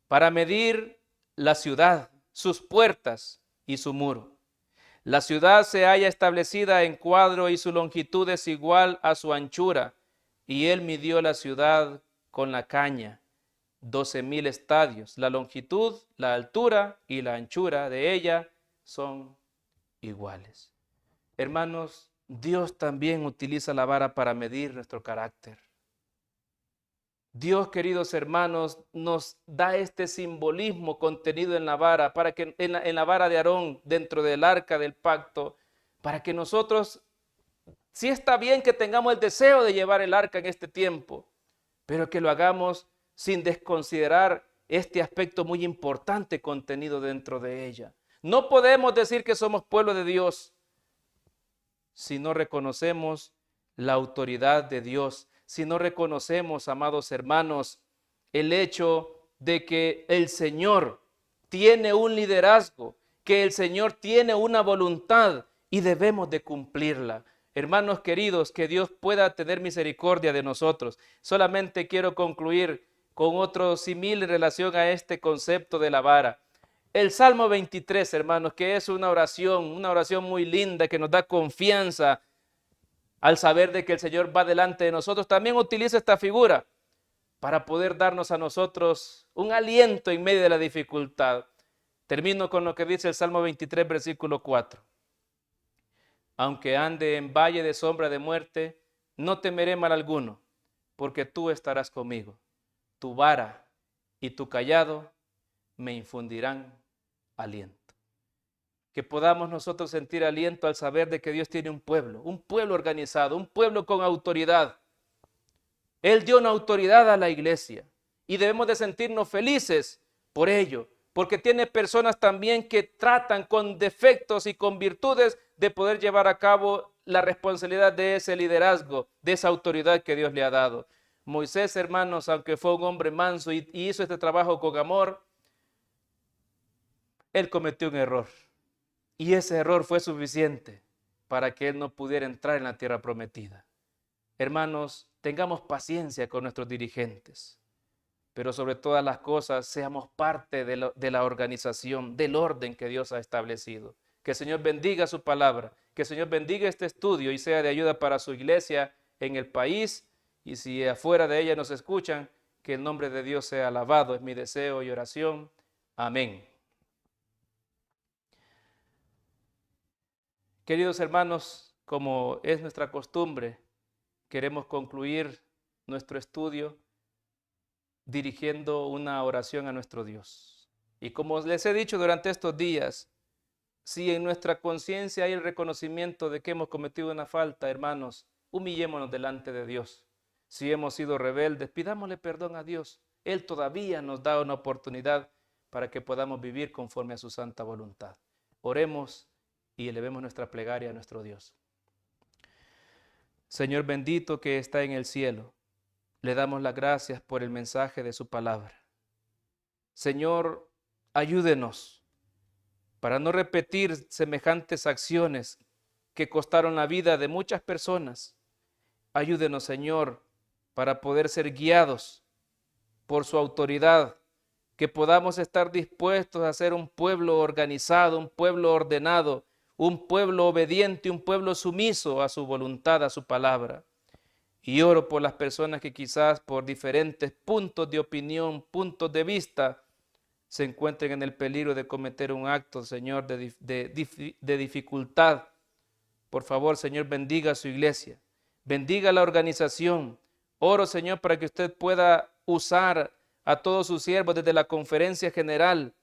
para medir la ciudad, sus puertas y su muro. La ciudad se halla establecida en cuadro y su longitud es igual a su anchura. Y él midió la ciudad con la caña, 12,000 estadios. La longitud, la altura y la anchura de ella son iguales. Hermanos, Dios también utiliza la vara para medir nuestro carácter. Dios, queridos hermanos, nos da este simbolismo contenido en la vara, para que en la vara de Aarón, dentro del arca del pacto, para que nosotros, sí está bien que tengamos el deseo de llevar el arca en este tiempo, pero que lo hagamos sin desconsiderar este aspecto muy importante contenido dentro de ella. No podemos decir que somos pueblo de Dios si no reconocemos la autoridad de Dios, si no reconocemos, amados hermanos, el hecho de que el Señor tiene un liderazgo, que el Señor tiene una voluntad y debemos de cumplirla. Hermanos queridos, que Dios pueda tener misericordia de nosotros. Solamente quiero concluir con otro símil en relación a este concepto de la vara. El Salmo 23, hermanos, que es una oración muy linda que nos da confianza al saber de que el Señor va delante de nosotros, también utiliza esta figura para poder darnos a nosotros un aliento en medio de la dificultad. Termino con lo que dice el Salmo 23, versículo 4. Aunque ande en valle de sombra de muerte, no temeré mal alguno, porque tú estarás conmigo. Tu vara y tu cayado me infundirán aliento. Que podamos nosotros sentir aliento al saber de que Dios tiene un pueblo organizado, un pueblo con autoridad. Él dio una autoridad a la iglesia y debemos de sentirnos felices por ello, porque tiene personas también que tratan con defectos y con virtudes de poder llevar a cabo la responsabilidad de ese liderazgo, de esa autoridad que Dios le ha dado. Moisés, hermanos, aunque fue un hombre manso y hizo este trabajo con amor, él cometió un error. Y ese error fue suficiente para que él no pudiera entrar en la tierra prometida. Hermanos, tengamos paciencia con nuestros dirigentes, pero sobre todas las cosas seamos parte de la organización, del orden que Dios ha establecido. Que el Señor bendiga su palabra, que el Señor bendiga este estudio y sea de ayuda para su iglesia en el país, y si afuera de ella nos escuchan, que el nombre de Dios sea alabado. Es mi deseo y oración. Amén. Queridos hermanos, como es nuestra costumbre, queremos concluir nuestro estudio dirigiendo una oración a nuestro Dios. Y como les he dicho durante estos días, si en nuestra conciencia hay el reconocimiento de que hemos cometido una falta, hermanos, humillémonos delante de Dios. Si hemos sido rebeldes, pidámosle perdón a Dios Él todavía nos da una oportunidad para que podamos vivir conforme a su santa voluntad. Oremos y elevemos nuestra plegaria a nuestro Dios. Señor bendito que está en el cielo, le damos las gracias por el mensaje de su palabra. Señor, ayúdenos para no repetir semejantes acciones que costaron la vida de muchas personas. Ayúdenos, Señor, para poder ser guiados por su autoridad, que podamos estar dispuestos a ser un pueblo organizado, un pueblo ordenado, un pueblo obediente, un pueblo sumiso a su voluntad, a su palabra. Y oro por las personas que quizás por diferentes puntos de opinión, puntos de vista, se encuentren en el peligro de cometer un acto, Señor, de dificultad. Por favor, Señor, bendiga a su iglesia, bendiga la organización. Oro, Señor, para que usted pueda usar a todos sus siervos desde la conferencia general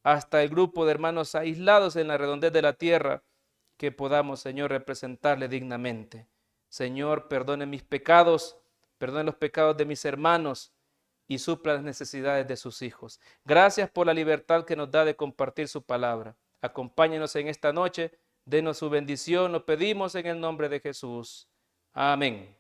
hasta el grupo de hermanos aislados en la redondez de la tierra, que podamos, Señor, representarle dignamente. Señor, perdone mis pecados, perdone los pecados de mis hermanos y supla las necesidades de sus hijos. Gracias por la libertad que nos da de compartir su palabra. Acompáñenos en esta noche, denos su bendición, lo pedimos en el nombre de Jesús. Amén.